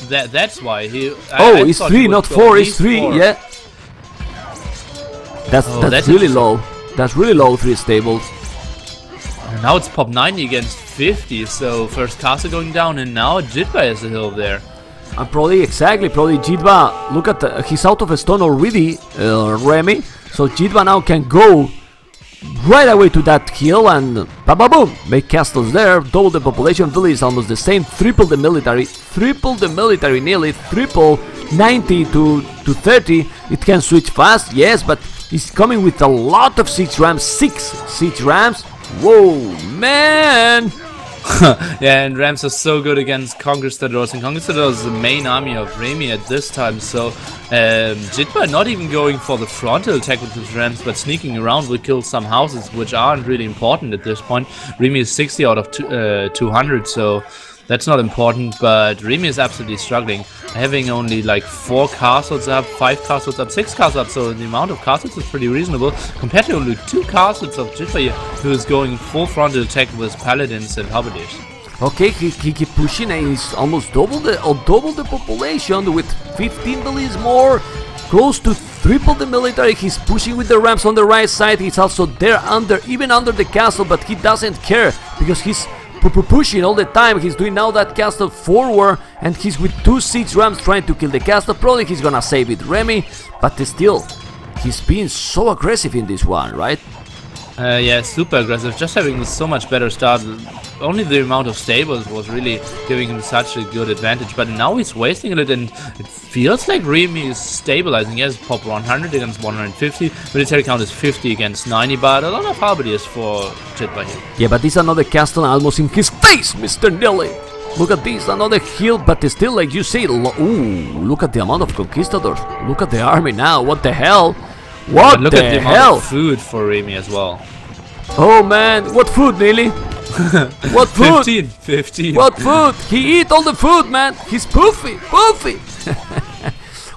Speaker 1: that's why he.
Speaker 2: Oh, it's 3, not 4. It's 3. 4. Yeah. That's really low. That's really low. 3 stables.
Speaker 1: And now it's pop 90 against 50. So first castle going down, and now Jitba has a hill there.
Speaker 2: And probably Jitba. Look at he's out of a stone already, Remi. So Jitba now can go right away to that hill and boom, make castles there. Double the population, village is almost the same. Triple the military nearly. Triple 90 to 30. It can switch fast, yes, but he's coming with a lot of siege rams. 6 siege rams. Whoa, man.
Speaker 1: Yeah, and Rams are so good against Conquerors, and Conquerors is the main army of Remi at this time, so Jitba not even going for the frontal attack with his Rams, but sneaking around will kill some houses, which aren't really important at this point. Remi is 60 out of 200, so that's not important, but Remi is absolutely struggling, having only like 4 castles up, 5 castles up, 6 castles up, so the amount of castles is pretty reasonable, compared to only 2 castles of Jitba, who is going full frontal attack with paladins and halberdiers.
Speaker 2: Okay, he keep pushing and he's almost double the population with 15 villages more, close to triple the military. He's pushing with the Rams on the right side. He's also there even under the castle, but he doesn't care because he's pushing all the time. He's doing now that castle forward, and he's with 2 siege rams trying to kill the castle. Probably he's gonna save it, Remi, but still, he's being so aggressive in this one, right?
Speaker 1: Yeah, super aggressive, just having so much better start. Only the amount of stables was really giving him such a good advantage, but now he's wasting it, and it feels like Remi is stabilizing. He has pop 100 against 150, military count is 50 against 90, but a lot of halberdiers for Jitba here.
Speaker 2: Yeah, but this is another castle almost in his face, Mr. Nili. Look at this, another hill, but still, like you say, ooh, look at the amount of conquistadors. Look at the army now, what the hell? What
Speaker 1: look
Speaker 2: the
Speaker 1: at the
Speaker 2: hell?
Speaker 1: amount of food for Remi as well.
Speaker 2: Oh man, what food, Nili? What food?
Speaker 1: 15.
Speaker 2: What food? He eat all the food, man. He's poofy.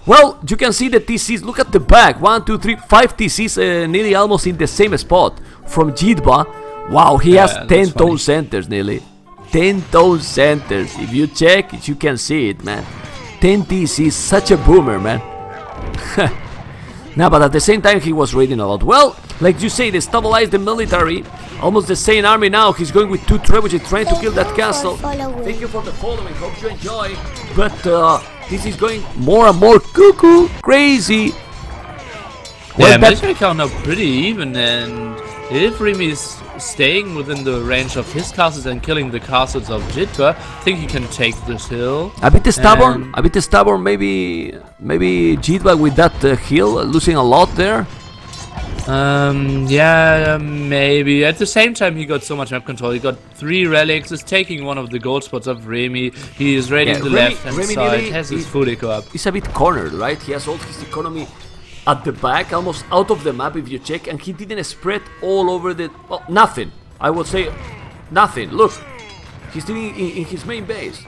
Speaker 2: Well, you can see the TCs. Look at the back. 1, 2, 3, 5 TCs, nearly almost in the same spot from Jitba. Wow, he has 10 town centers, nearly. 10 town centers. If you check, you can see it, man. 10 TCs, such a boomer, man. Nah, but at the same time, he was raiding a lot. Well, like you say, they stabilized the military. Almost the same army now. He's going with 2 trebuchets trying to kill that castle. Thank you for the following. Hope you enjoy. But this is going more and more cuckoo crazy.
Speaker 1: Well, yeah, military count now pretty even, and if Remi is staying within the range of his castles and killing the castles of Jitba, I think he can take this hill.
Speaker 2: A bit stubborn, maybe Jitba with that hill, losing a lot there.
Speaker 1: Yeah, maybe. At the same time, he got so much map control. He got 3 relics, is taking one of the gold spots of Remi. He is raiding the left-hand side, has his food eco up.
Speaker 2: He's a bit cornered, right? He has all his economy at the back, almost out of the map if you check, and he didn't spread all over the... well, nothing. I would say nothing. Look, he's still in his main base.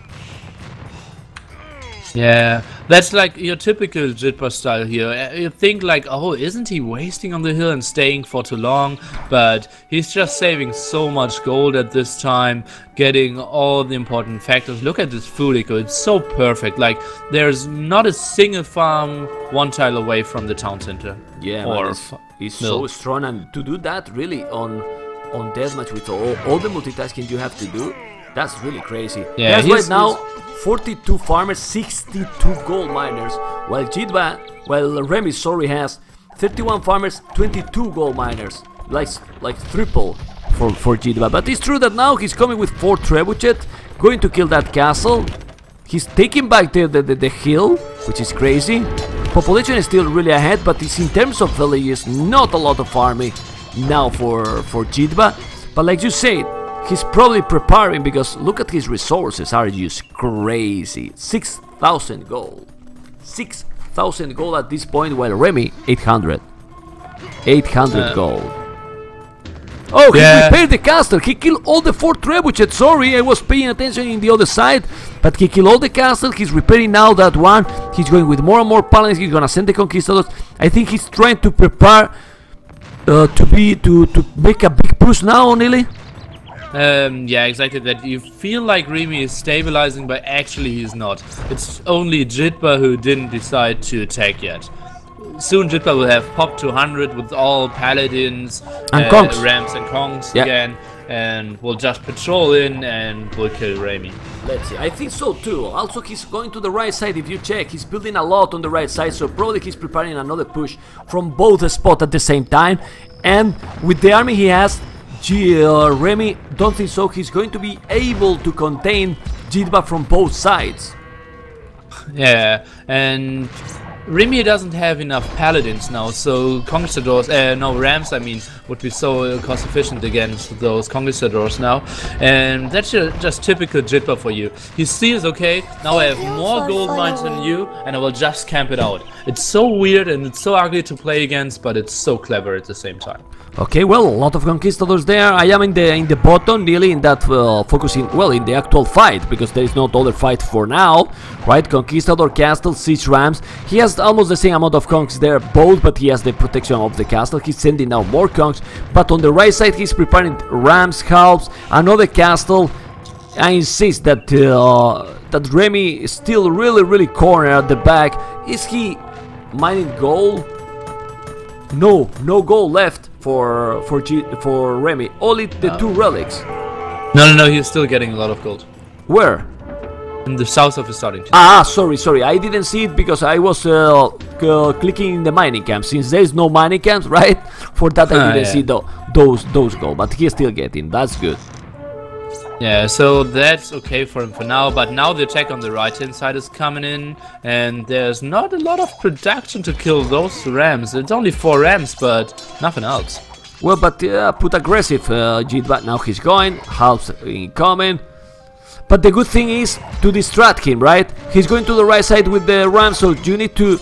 Speaker 1: Yeah, that's like your typical Jitba style here. You think like, oh, isn't he wasting on the hill and staying for too long? But he's just saving so much gold at this time, getting all the important factors. Look at this food eco, it's so perfect. Like, there's not a single farm 1 tile away from the town center.
Speaker 2: Yeah, man, he's so strong, and to do that really on deathmatch with all the multitasking you have to do, that's really crazy.
Speaker 1: Yeah,
Speaker 2: right now 42 farmers, 62 gold miners, while Remi, has 31 farmers, 22 gold miners, like triple for Jitba. But it's true that now he's coming with 4 trebuchet, going to kill that castle. He's taking back the hill, which is crazy. Population is still really ahead, but it's in terms of villages, not a lot of army now for Jitba. But like you said, he's probably preparing, because look at his resources are just crazy. 6,000 gold. 6,000 gold at this point, while Remi 800. 800 gold. Oh, he repaired the castle. He killed all the 4 trebuchets. Sorry, I was paying attention in the other side. But he killed all the castle. He's repairing now that one. He's going with more and more paladins. He's gonna send the conquistadors. I think he's trying to prepare to make a big push now, Nili.
Speaker 1: Yeah, exactly that. You feel like Remi is stabilizing, but actually he's not. It's only Jitba who didn't decide to attack yet. Soon Jitba will have popped 200 with all paladins,
Speaker 2: and Kongs.
Speaker 1: Rams and Kongs again, and will just patrol in and will kill Remi.
Speaker 2: Let's see, I think so too. Also, he's going to the right side. If you check, he's building a lot on the right side, so probably he's preparing another push from both spots at the same time. And with the army he has, Remi, don't think so. He's going to be able to contain Jitba from both sides.
Speaker 1: Yeah, and Remi doesn't have enough paladins now, so Conquerors, no, Rams, I mean, would be so cost efficient against those Conquerors now, and that's just typical Jitba for you. He sees, okay, now I have more gold mines than you, and I will just camp it out. It's so weird and it's so ugly to play against, but it's so clever at the same time.
Speaker 2: Okay, well, a lot of conquistadors there. I am in the bottom, nearly in that focusing, well, in the actual fight, because there is no other fight for now, right? Conquistador, castle, siege rams. He has almost the same amount of conks there, both, but he has the protection of the castle. He's sending now more conks, but on the right side he's preparing rams, halves, another castle. I insist that that Remi is still really cornered at the back. Is he mining gold? No gold left for Remi. Only the two relics.
Speaker 1: No, he's still getting a lot of gold.
Speaker 2: Where?
Speaker 1: In the south of the starting.
Speaker 2: Sorry. I didn't see it because I was clicking in the mining camp. Since there is no mining camps, right? For that I didn't see those gold. But he's still getting. That's good.
Speaker 1: Yeah, so that's okay for him for now, but now the attack on the right hand side is coming in, and there's not a lot of production to kill those rams. It's only 4 rams, but nothing else.
Speaker 2: Well, but put aggressive Jitba. Now he's going, halves incoming. But the good thing is to distract him, right? He's going to the right side with the rams, so you need to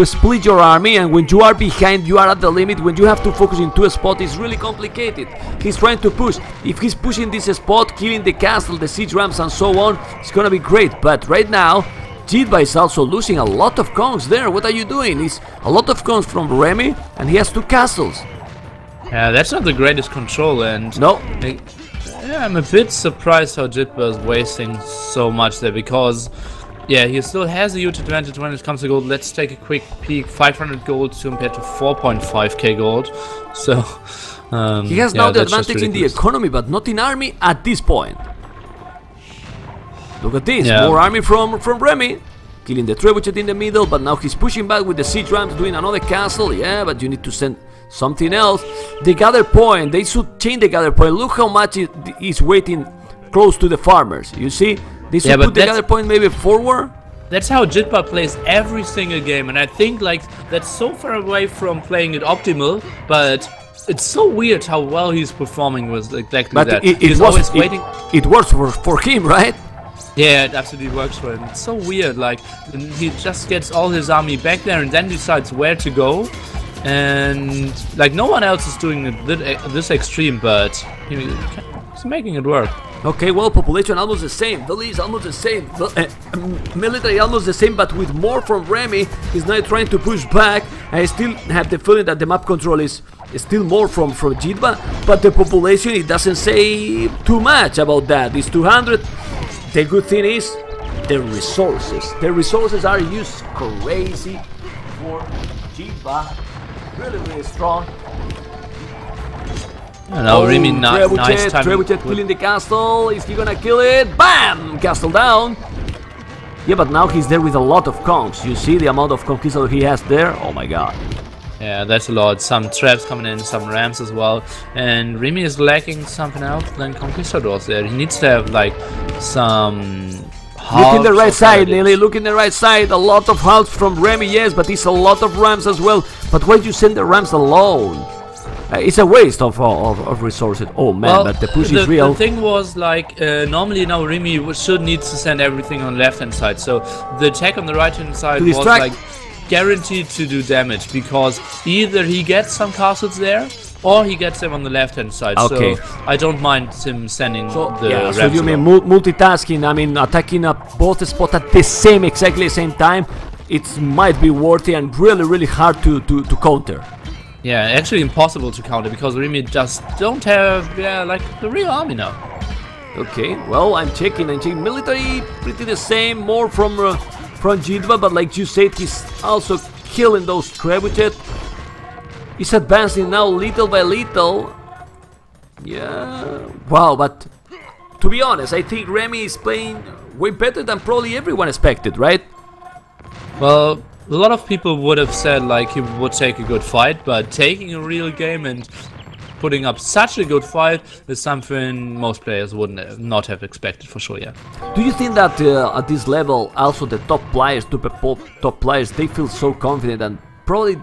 Speaker 2: split your army, and when you are behind, you are at the limit. When you have to focus in 2 spots, it's really complicated. He's trying to push. If he's pushing this spot, killing the castle, the siege rams and so on, it's gonna be great. But right now, Jitba is also losing a lot of cons there. What are you doing? It's a lot of cons from Remi, and he has 2 castles.
Speaker 1: Yeah, that's not the greatest control, and
Speaker 2: no.
Speaker 1: Yeah, I'm a bit surprised how Jitba is wasting so much there, because yeah, he still has a huge advantage when it comes to gold. Let's take a quick peek. 500 gold compared to 4.5k gold. So
Speaker 2: he has now the advantage in the economy, but not in army at this point. Look at this, more army from Remi, killing the trebuchet in the middle, but now he's pushing back with the siege rams, doing another castle. Yeah, but you need to send something else. The gather point, they should change the gather point. Look how much it is waiting close to the farmers. You see? They should put the gather point maybe forward.
Speaker 1: That's how Jitba plays every single game, and I think like that's so far away from playing it optimal, but it's so weird how well he's performing with exactly that. He's always waiting.
Speaker 2: It works for him, right?
Speaker 1: Yeah, it absolutely works for him. It's so weird, like he just gets all his army back there and then decides where to go, and like no one else is doing it this extreme, but he's making it work.
Speaker 2: Okay, well, population almost the same, village almost the same, military almost the same, but with more from Remi. He's now trying to push back. I still have the feeling that the map control is still more from Jitba, but the population, it doesn't say too much about that. It's 200. The good thing is the resources. The resources are used crazy for Jitba. Really strong.
Speaker 1: Now Remi, nice time.
Speaker 2: Trebuchet killing the castle. Is he gonna kill it? Bam! Castle down. Yeah, but now he's there with a lot of conks. You see the amount of conquistadors he has there? Oh my god.
Speaker 1: Yeah, that's a lot. Some traps coming in, some rams as well. And Remi is lacking something else than conquistadors there. He needs to have like some...
Speaker 2: Look in the right side, Nili. Look in the right side. A lot of halves from Remi, yes, but it's a lot of rams as well. But why do you send the rams alone? It's a waste of resources. Oh man, well, but the push is real.
Speaker 1: The thing was like normally now Remi should need to send everything on the left hand side. So the attack on the right hand side was like guaranteed to do damage, because either he gets some castles there or he gets them on the left hand side. Okay. So I don't mind him sending the rams.
Speaker 2: So you mean multitasking? I mean attacking both spots at the exactly same time. It might be worthy and really hard to counter.
Speaker 1: Yeah, actually impossible to counter, because Remi just don't have like the real army now.
Speaker 2: Okay, well, I'm checking. Military, pretty the same, more from Jidva, but like you said, he's also killing those trebuchet. He's advancing now little by little. Yeah, wow, but to be honest, I think Remi is playing way better than probably everyone expected, right?
Speaker 1: Well, a lot of people would have said like he would take a good fight, but taking a real game and putting up such a good fight is something most players wouldn't not have expected for sure. Yeah.
Speaker 2: Do you think that at this level, also the top players, top players, they feel so confident and probably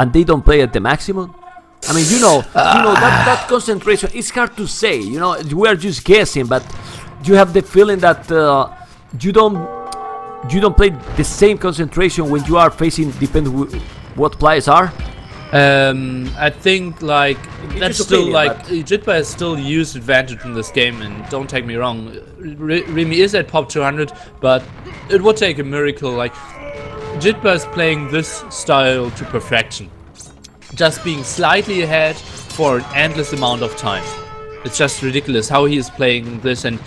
Speaker 2: they don't play at the maximum? I mean, you know that concentration. It's hard to say. You know, we are just guessing, but you have the feeling that you don't play the same concentration when you are facing, depending what players are.
Speaker 1: I think like that's still like Jitba has still used advantage in this game, and don't take me wrong, Remi is at pop 200, but it would take a miracle. Like Jitba is playing this style to perfection, just being slightly ahead for an endless amount of time. It's just ridiculous how he is playing this, and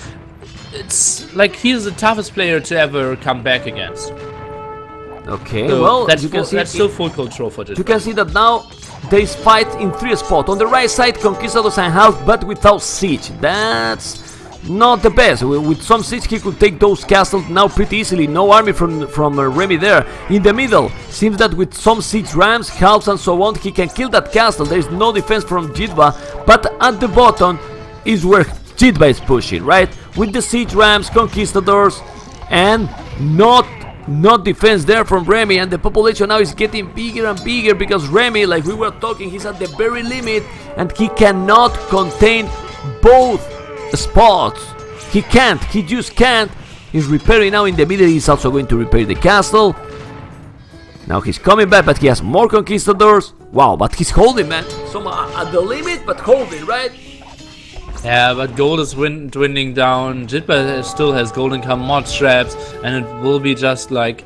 Speaker 1: it's like he's the toughest player to ever come back against.
Speaker 2: Okay,
Speaker 1: so
Speaker 2: well,
Speaker 1: that's still full control for Jitba.
Speaker 2: You can see that now there is fight in 3 spots. On the right side, Conquistadors and House, but without siege. That's not the best. With some siege, he could take those castles now pretty easily. No army from Remi there. In the middle, seems that with some siege rams, house and so on, he can kill that castle. There is no defense from Jitba, but at the bottom is where Jitba is pushing, right? With the siege rams, Conquistadors, and not defense there from Remi, and the population now is getting bigger and bigger because Remi, like we were talking, he's at the very limit and he cannot contain both spots. He just can't. He's repairing now in the middle. He's also going to repair the castle. Now he's coming back, but he has more Conquistadors. Wow, but he's holding, man. So at the limit, but holding, right?
Speaker 1: Yeah, but gold is dwindling down. Jitba still has gold income, mod traps, and it will be just like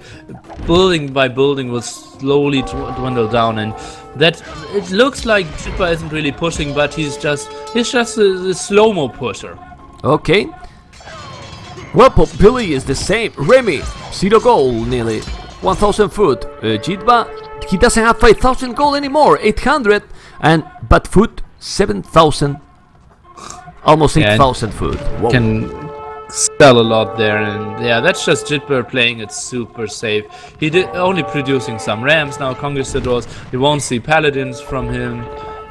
Speaker 1: building by building will slowly dwindle down, and that it looks like Jitba isn't really pushing, but he's just a slow-mo pusher.
Speaker 2: Okay. Well, Billy is the same. Remi, 0 gold, nearly 1,000 food. Jitba, he doesn't have 5,000 gold anymore, 800, but food 7,000. Almost 8,000 food. Whoa.
Speaker 1: Can sell a lot there, and yeah, that's just Jitba playing it super safe. He did only producing some rams now. Conquistadors, you won't see paladins from him,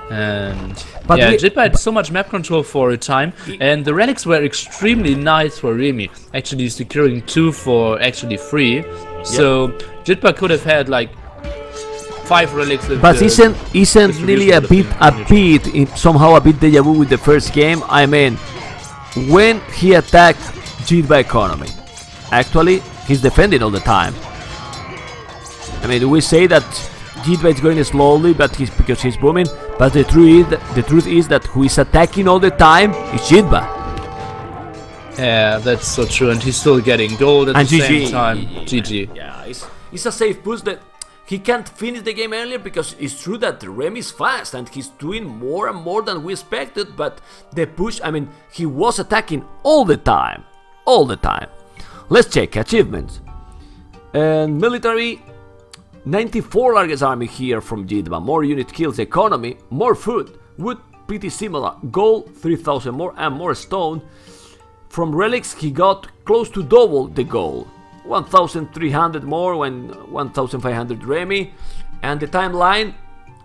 Speaker 1: and but yeah, Jitba had so much map control for a time, and the relics were extremely nice for Remi. Actually, securing 2 for actually free. Yep. So Jitba could have had like 5 relics.
Speaker 2: But isn't Nili somehow a bit deja vu with the first game? I mean, when he attacked Jitba economy, actually he's defending all the time. I mean, we say that Jitba is going slowly, but because he's booming. But the truth is that who is attacking all the time is Jitba.
Speaker 1: Yeah, that's so true, and he's still getting gold at the same time. GG.
Speaker 2: Yeah, it's a safe push that. He can't finish the game earlier because it's true that Remi is fast and he's doing more and more than we expected, but the push, I mean, he was attacking all the time. Let's check achievements. And military, 94 largest army here from Jitba, more unit kills, economy, more food, wood pretty similar, gold 3,000 more and more stone. From relics he got close to double the gold. 1,300 more when 1,500 Remi, and the timeline,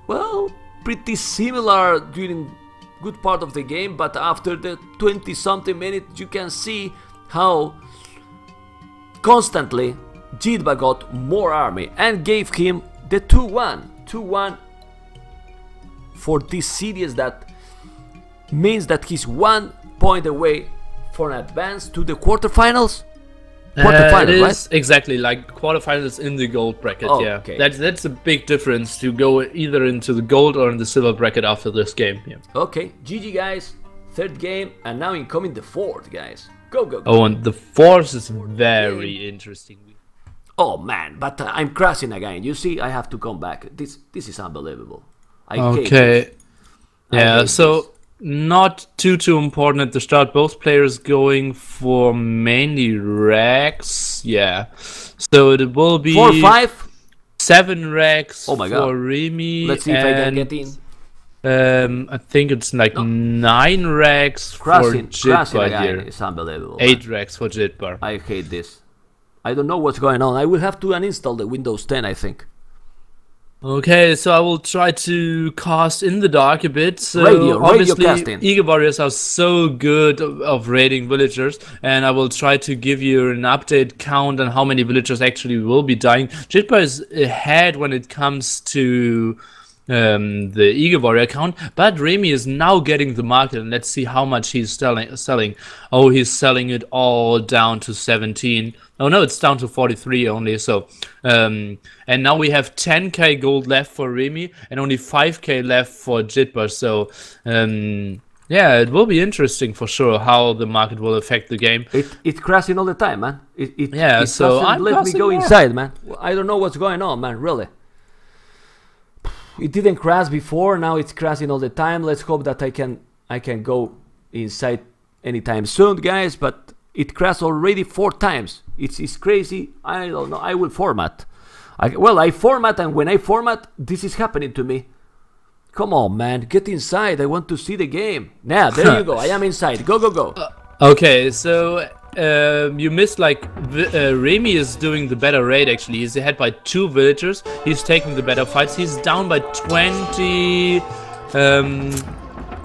Speaker 2: well, pretty similar during good part of the game, but after the 20-something minutes you can see how constantly Jitba got more army and gave him the 2-1 for this series. That means that he's 1 point away for an advance to the quarterfinals.
Speaker 1: It is right? Exactly like quarterfinals in the gold bracket.
Speaker 2: Oh,
Speaker 1: yeah,
Speaker 2: okay.
Speaker 1: That's a big difference to go either into the gold or in the silver bracket after this game. Yeah.
Speaker 2: Okay, GG guys, 3rd game, and now incoming the 4th, guys. Go.
Speaker 1: Oh, and the 4th is very interesting.
Speaker 2: Oh man, but I'm crashing again. You see, I have to come back. This is unbelievable.
Speaker 1: Okay. Yeah. So not too important at the start. Both players going for mainly Rex. Yeah. So it will be
Speaker 2: 4-5.
Speaker 1: 7 Rex
Speaker 2: Oh my
Speaker 1: for
Speaker 2: god.
Speaker 1: Remi.
Speaker 2: Let's see if I can get in.
Speaker 1: I think it's like 9 Rex for
Speaker 2: Crashing
Speaker 1: Jitbar
Speaker 2: again
Speaker 1: here.
Speaker 2: is unbelievable.
Speaker 1: 8 Rex for Jitbar.
Speaker 2: I hate this. I don't know what's going on. I will have to uninstall the Windows 10, I think.
Speaker 1: Okay, so I will try to cast in the dark a bit. So
Speaker 2: Radio
Speaker 1: obviously,
Speaker 2: casting.
Speaker 1: Eagle Warriors are so good of raiding villagers, and I will try to give you an update count on how many villagers actually will be dying. Jitbar is ahead when it comes to the Eagle Warrior account, but Remi is now getting the market, and let's see how much he's selling. Oh, he's selling it all down to 17. Oh no, it's down to 43 only. So and now we have 10k gold left for Remi and only 5k left for Jitbar. So yeah, it will be interesting for sure how the market will affect the game.
Speaker 2: It's crashing all the time, man.
Speaker 1: Yeah, so
Speaker 2: doesn't let me go inside, man. I don't know what's going on, man, really. It didn't crash before, now it's crashing all the time. Let's hope that I can go inside anytime soon, guys, but it crashed already 4 times. It's crazy. I don't know. I will format. I format, and when I format, this is happening to me. Come on, man, get inside. I want to see the game. Now, there you go. I am inside. Go, go, go.
Speaker 1: Okay, so you missed, like, Remi is doing the better raid actually. He's ahead by 2 villagers. He's taking the better fights. He's down by 20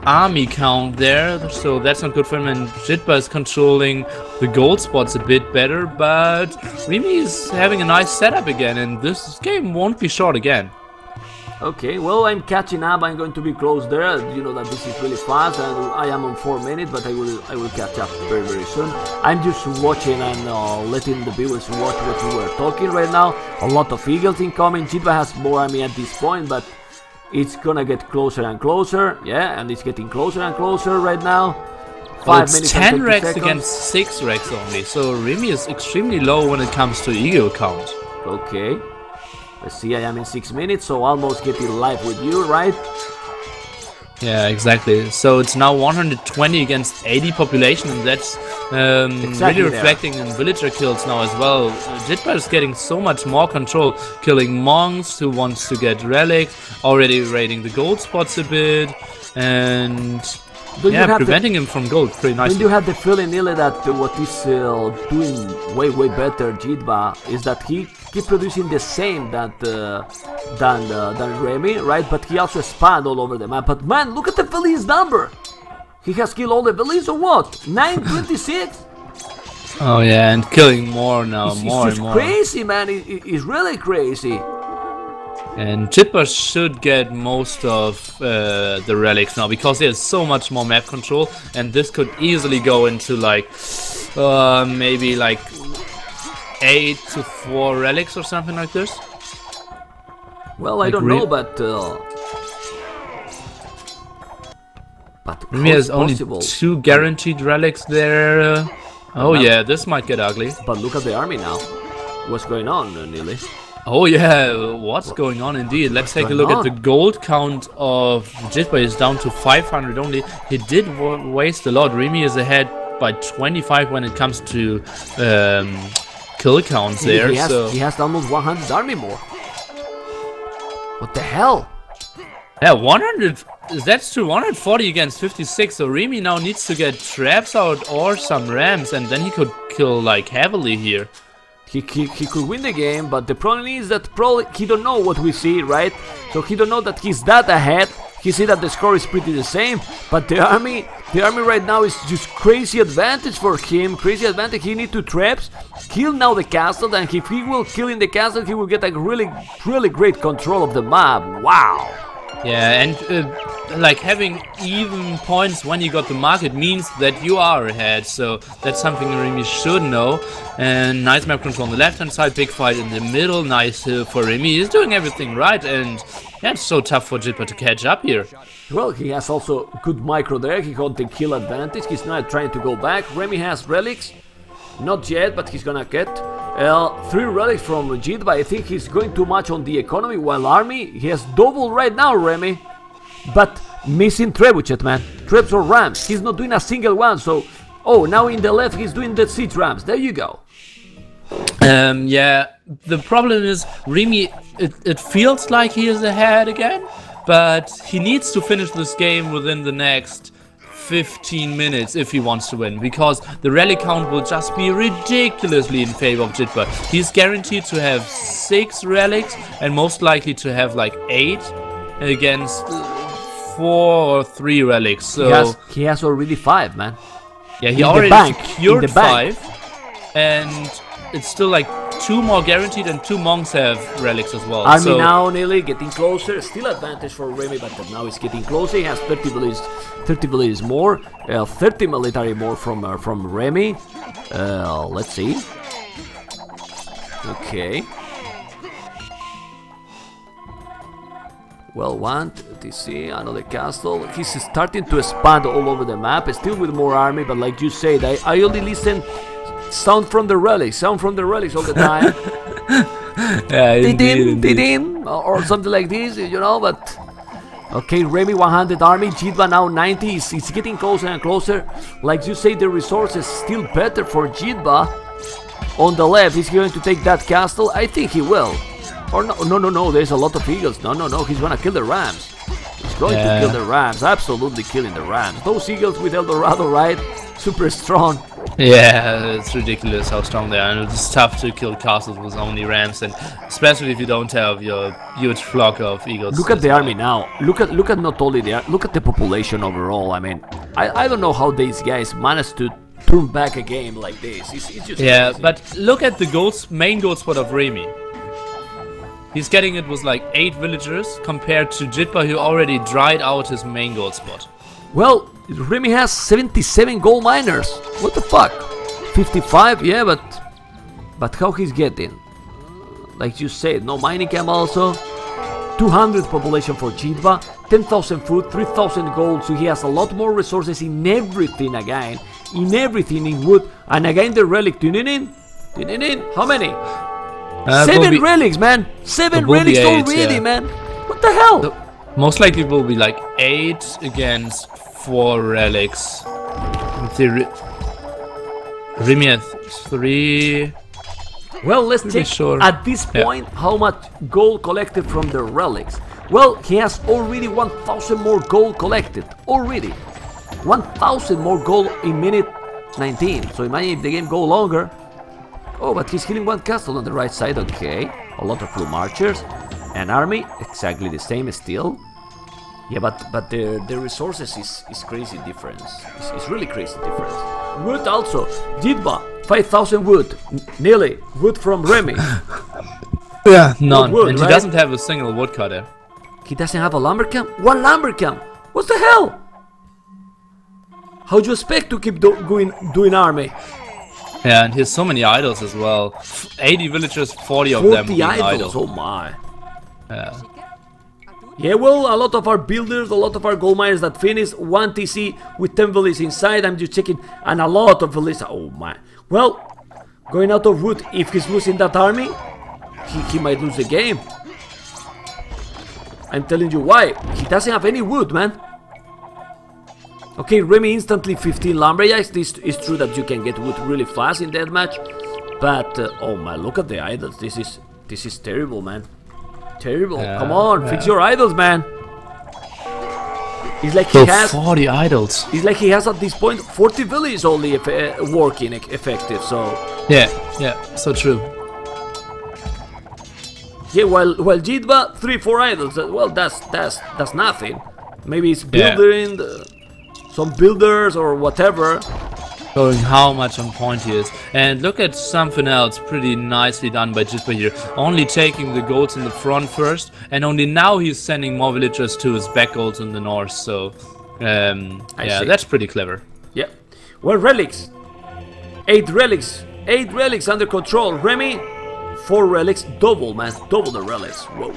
Speaker 1: army count there, so that's not good for him. And Jitbar is controlling the gold spots a bit better, but Remi is having a nice setup again, and this game won't be short again.
Speaker 2: Okay, well, I'm catching up. I'm going to be close there. You know that this is really fast, and I am on 4 minutes, but I will catch up very soon. I'm just watching and letting the viewers watch what we were talking right now. A lot of eagles incoming. Jitbar has more army at this point, but it's gonna get closer and closer. Yeah, and it's getting closer and closer right now. 5 minutes
Speaker 1: 10
Speaker 2: and 20
Speaker 1: Rex
Speaker 2: seconds.
Speaker 1: against 6 Rex only, so Remi is extremely low when it comes to eagle count.
Speaker 2: Okay. Let's see, I am in 6 minutes, so almost getting live with you, right?
Speaker 1: Yeah, exactly. So it's now 120 against 80 population, and that's
Speaker 2: Exactly
Speaker 1: really reflecting in villager kills now as well. Jitbar is getting so much more control, killing monks who wants to get relics, already raiding the gold spots a bit, and yeah, preventing him from gold pretty nicely.
Speaker 2: When you have the feeling, Nili, that what is doing way better, Jitbar, is that he keep producing the same than Remi, right? But he also expand all over the map. But man, look at the Feliz number. He has killed all the Feliz or what? 926.
Speaker 1: Oh yeah, and killing more now, more
Speaker 2: it's
Speaker 1: and more.
Speaker 2: Crazy, man. It's really crazy.
Speaker 1: And Jitbar should get most of the relics now, because he has so much more map control, and this could easily go into like maybe like 8 to 4 relics or something like this.
Speaker 2: Well, I don't know, but
Speaker 1: Remi has only 2 guaranteed relics there. Oh yeah, this might get ugly.
Speaker 2: But look at the army now. What's going on, Nili?
Speaker 1: Oh yeah, what's going on indeed. Let's take a look at the gold count of Jitbar. Is down to 500 only. He did waste a lot. Remi is ahead by 25 when it comes to kill counts there.
Speaker 2: He has almost 100 army more. What the hell?
Speaker 1: Yeah, 100. That's true. 140 against 56. So Remi now needs to get traps out or some rams, and then he could kill like heavily here.
Speaker 2: He could win the game, but the problem is that probably he don't know what we see, right? So he don't know that he's that ahead. He see that the score is pretty the same, but the army right now is just crazy advantage for him. Crazy advantage. He need to traps, kill now the castle, and if he will kill in the castle, he will get a really great control of the map. Wow.
Speaker 1: Yeah, and like having even points when you got the market means that you are ahead, so that's something Remi should know. And nice map control on the left hand side, big fight in the middle, nice for Remi. He's doing everything right, and yeah, it's so tough for Jitbar to catch up here.
Speaker 2: Well, he has also good micro there, he got the kill advantage, he's not trying to go back. Remi has relics, not yet, but he's gonna get 3 relics from Jitbar. I think he's going too much on the economy, while army, he has double right now, Remi. But missing trebuchet, man. traps or rams. He's not doing a single one, so... Oh, now in the left he's doing the siege rams. There you go.
Speaker 1: Yeah, the problem is Remi, it feels like he is ahead again, but he needs to finish this game within the next 15 minutes if he wants to win, because the rally count will just be ridiculously in favor of Jitba. He's guaranteed to have 6 relics and most likely to have like 8 against 4 or 3 relics. So
Speaker 2: he has already 5, man.
Speaker 1: Yeah, he already secured 5, and it's still like 2 more guaranteed, and 2 monks have relics as well.
Speaker 2: Army so now, Nili, getting closer. Still advantage for Remi, but now he's getting closer. He has 30 villages more, 30 military more from Remi. Let's see. Okay. Well, one, see, another castle. He's starting to expand all over the map, still with more army, but like you said, I only listen sound from the relics all the time.
Speaker 1: Yeah, indeed.
Speaker 2: Or something like this, you know, but... Okay, Remi 100 army, Jitba now 90, it's getting closer and closer. Like you say, the resources still better for Jitba. On the left, he's going to take that castle, I think he will. Or no, there's a lot of eagles. No, he's gonna kill the rams. He's going to kill the rams, absolutely killing the rams. Those eagles with El Dorado, right? Super strong.
Speaker 1: Yeah, it's ridiculous how strong they are, and it's tough to kill castles with only rams, and especially if you don't have your huge flock of eagles.
Speaker 2: Look at the army now. Look at not only the look at the population overall. I mean, I don't know how these guys managed to turn back a game like this. It's just crazy.
Speaker 1: But look at the main gold spot of Remi. He's getting it with like 8 villagers compared to Jitba, who already dried out his main gold spot.
Speaker 2: Well, Remi has 77 gold miners. What the fuck? 55, yeah, but how he's getting? Like you said, no mining camp also. 200 population for Jitba, 10,000 food, 3,000 gold, so he has a lot more resources in everything again. In wood, and again the relic. How many? 7 relics, man! 7 relics already, man! What the hell?
Speaker 1: Most likely will be like 8 against 4 relics. Remi has 3.
Speaker 2: Well, let's check at this point how much gold collected from the relics. Well, he has already 1,000 more gold collected. Already. 1,000 more gold in minute 19. So imagine if the game go longer. Oh, but he's killing 1 castle on the right side, okay. A lot of blue marchers. An army, exactly the same still. Yeah, but the resources is crazy difference. It's really crazy difference. Wood also. Jitba, 5,000 wood. Nili, wood from Remi.
Speaker 1: Yeah, none.
Speaker 2: Wood,
Speaker 1: and he doesn't have a single woodcutter.
Speaker 2: He doesn't have a lumber camp? 1 lumber camp! What the hell? How do you expect to keep doing army?
Speaker 1: Yeah, and he has so many idols as well. 80 villagers, 40 of them being idols.
Speaker 2: Oh my. Yeah, well, a lot of our builders, a lot of our gold miners that finish 1 TC with 10 villages inside. I'm just checking, and a lot of villages. Oh my. Well, going out of wood, if he's losing that army, he might lose the game. I'm telling you why. He doesn't have any wood, man. Okay, Remi instantly 15 lumberjacks. This is true that you can get wood really fast in that match, but oh my, look at the idols. This is terrible, man. Terrible. Come on, fix your idols, man. It's like he has
Speaker 1: 40 idols.
Speaker 2: It's like he has at this point 40 villages only working effective. So
Speaker 1: yeah, so true.
Speaker 2: Yeah, while Jitba 3-4 idols. Well, that's nothing. Maybe it's building. Some builders or whatever.
Speaker 1: Showing how much on point he is. And look at something else pretty nicely done by Jitba here. Only taking the golds in the front first, and only now he's sending more villagers to his back golds in the north. So yeah, that's pretty clever.
Speaker 2: Yeah. Well, relics. 8 relics. 8 relics under control. Remi, 4 relics. Double, man. Double the relics. Whoa.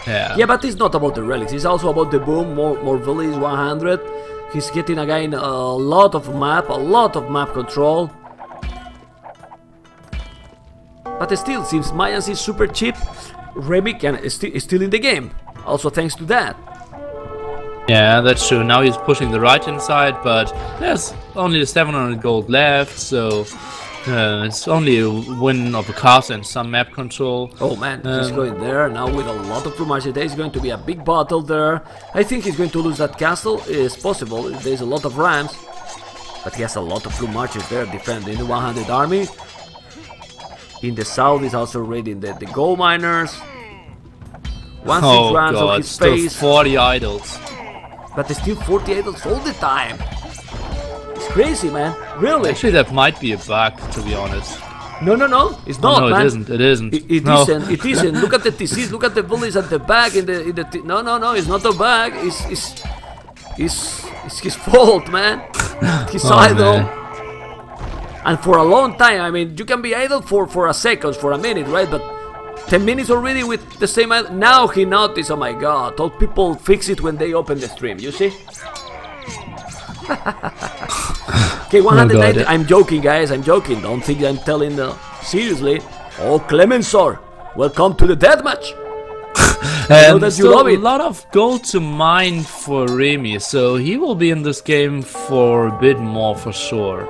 Speaker 2: Yeah, but it's not about the relics. It's also about the boom. More villages, 100. He's getting again a lot of map control. But still, since Mayans is super cheap, Remi is still in the game. Also thanks to that.
Speaker 1: Yeah, that's true. Now he's pushing the right hand side, but there's only 700 gold left, so it's only a win of a castle and some map control.
Speaker 2: Oh man, he's going there now with a lot of plumage. There's going to be a big battle there. I think he's going to lose that castle. It's possible. There's a lot of rams, but he has a lot of plumages there defending the 100 army. In the south is also raiding the gold miners. 1-6 rams on his face.
Speaker 1: 40 idols.
Speaker 2: But there's still 40 idols all the time. It's crazy, man. Really.
Speaker 1: Actually, that might be a bug, to be honest.
Speaker 2: No, it's not,
Speaker 1: no,
Speaker 2: man.
Speaker 1: it isn't. It isn't.
Speaker 2: It isn't. It isn't. Look at the disease. Look at the bullies at the back. No. It's not a bug. It's his fault, man. He's idle.
Speaker 1: Man.
Speaker 2: And for a long time, I mean, you can be idle for a second, for a minute, right? But 10 minutes already with the same. Now he noticed. Oh my God! All people fix it when they open the stream. You see? Okay, 190. I'm joking, guys. I'm joking. Don't think I'm telling seriously. Oh, Clemensor, welcome to the deathmatch. I know that you love it.
Speaker 1: A lot of gold to mine for Remi, so he will be in this game for a bit more for sure.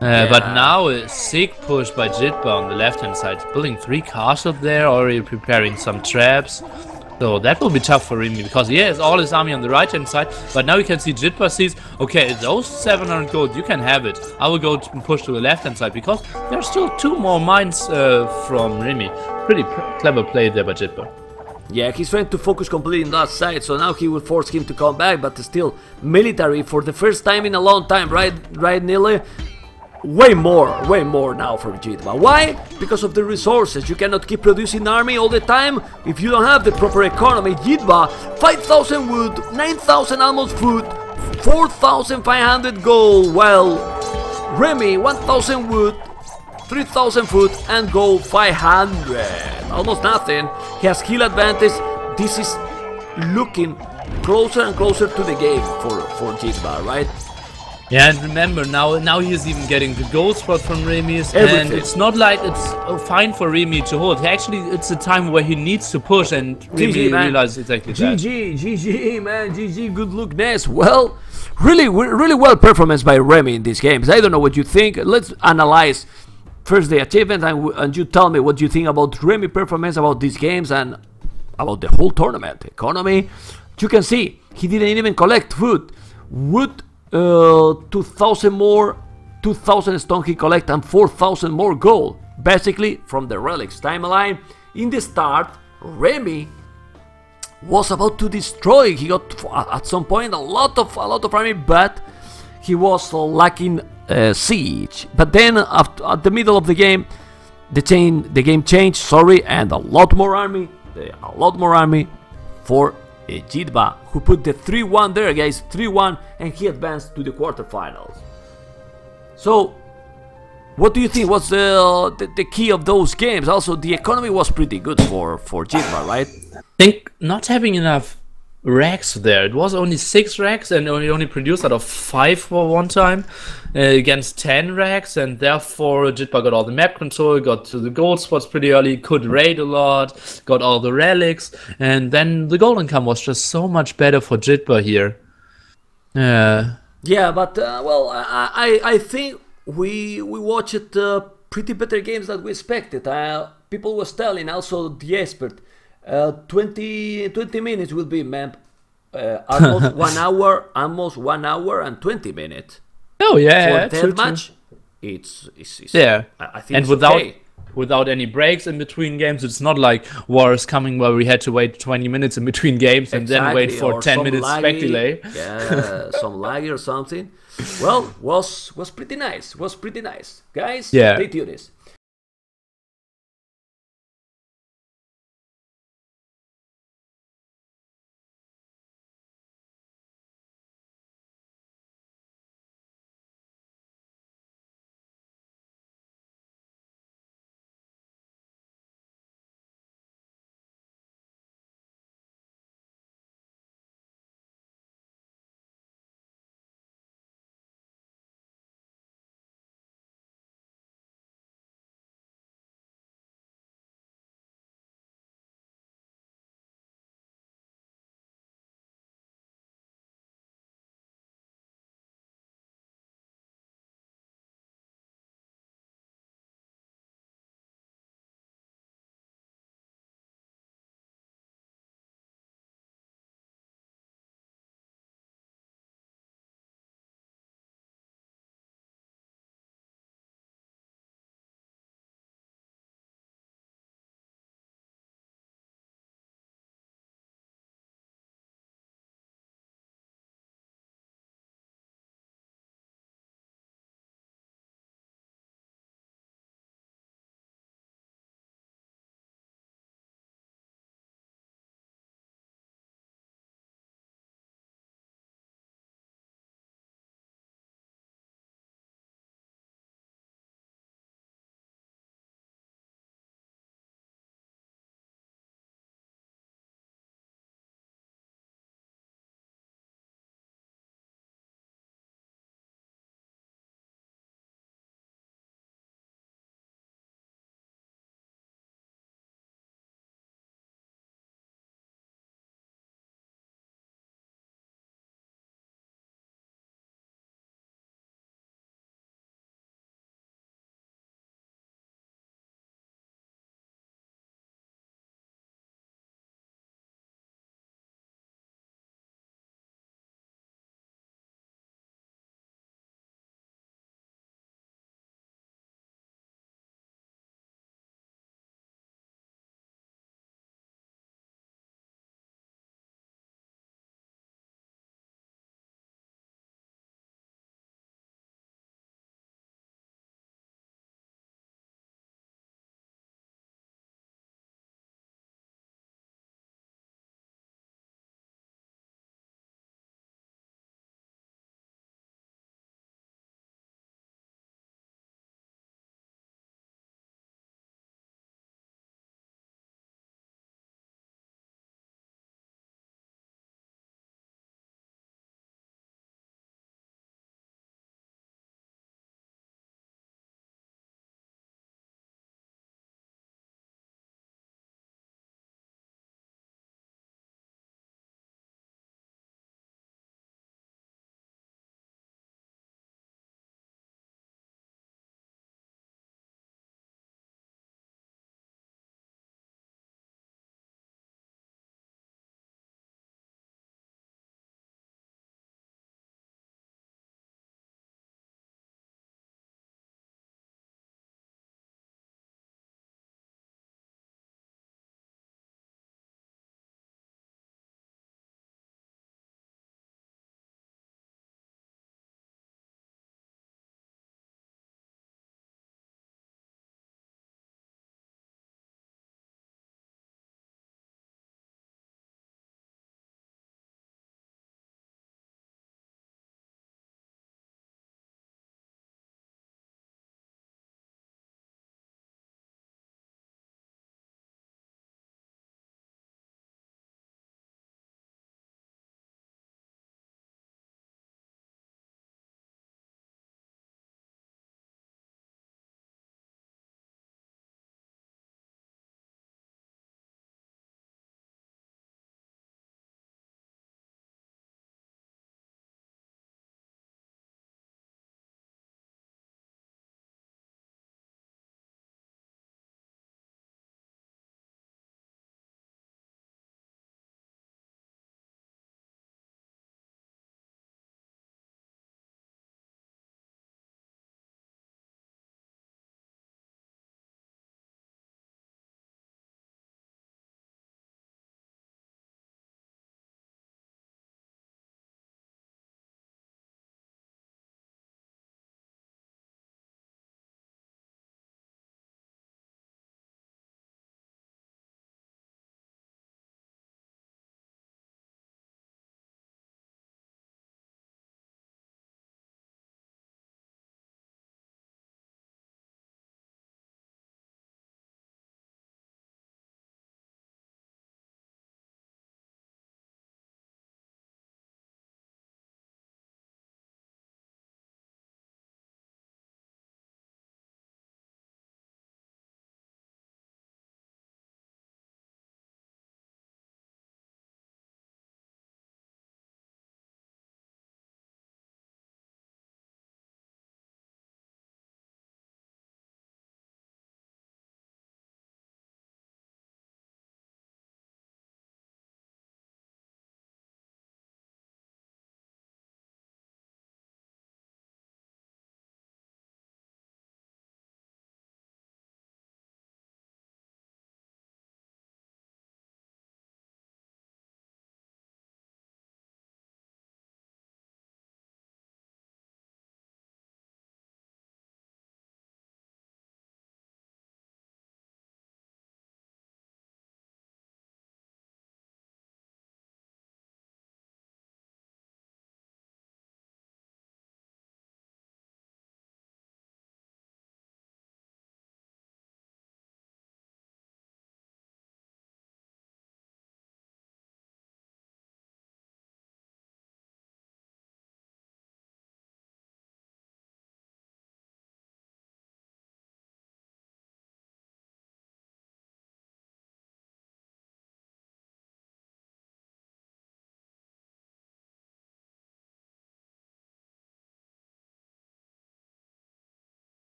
Speaker 1: But now a sick push by Jitba on the left hand side, building 3 castles there, already preparing some traps. So that will be tough for Remi because he has all his army on the right hand side, but now you can see Jitba sees, okay, those 700 gold, you can have it. I will go push to the left hand side because there are still 2 more mines from Remi. Pretty clever play there by Jitba.
Speaker 2: Yeah, he's trying to focus completely on that side, so now he will force him to come back, but still military for the first time in a long time, right Nili? Way more now for Jitba. Why? Because of the resources. You cannot keep producing army all the time if you don't have the proper economy. Jitba, 5,000 wood, 9,000 almost food, 4,500 gold, while Remi, 1,000 wood, 3,000 food and gold 500. Almost nothing. He has skill advantage. This is looking closer and closer to the game for Jitba, right?
Speaker 1: Yeah, and remember, now he's even getting the gold spot from Remi's, and it's not like it's fine for Remi to hold. Actually, it's a time where he needs to push, and Remi realizes exactly that.
Speaker 2: GG, man, GG, good look, Ness. Well, really well performance by Remi in these games. I don't know what you think. Let's analyze first the achievement, and you tell me what you think about Remi performance, about these games, and about the whole tournament. Economy, you can see, he didn't even collect food. Wood, 2,000 more, 2,000 stone he collect and 4,000 more gold. Basically, from the relics timeline, in the start, Remi was about to destroy. He got at some point a lot of army, but he was lacking siege. But then, at the middle of the game, the game changed. Sorry, and a lot more army for Jitba, who put the 3-1 there, guys, 3-1, and he advanced to the quarterfinals. So, what do you think? What's the key of those games? Also, the economy was pretty good for Jitba, right?
Speaker 1: I think not having enough racks there. It was only 6 racks, and he only produced out of 5 for one time against 10 racks, and therefore Jitba got all the map control, got to the gold spots pretty early, could raid a lot, got all the relics, and then the gold income was just so much better for Jitba here.
Speaker 2: Yeah, but well, I think we watched pretty better games than we expected. People was telling, also the expert, 20 minutes will be, man, almost 1 hour and 20 minutes.
Speaker 1: Oh yeah,
Speaker 2: for that match, it's
Speaker 1: yeah.
Speaker 2: I think,
Speaker 1: and
Speaker 2: it's
Speaker 1: without any breaks in between games, it's not like Wars coming where we had to wait 20 minutes in between games and then wait for 10 minutes spec delay.
Speaker 2: Yeah, some laggy or something. Well, was pretty nice. Was pretty nice, guys.
Speaker 1: Yeah.
Speaker 2: Stay tuned.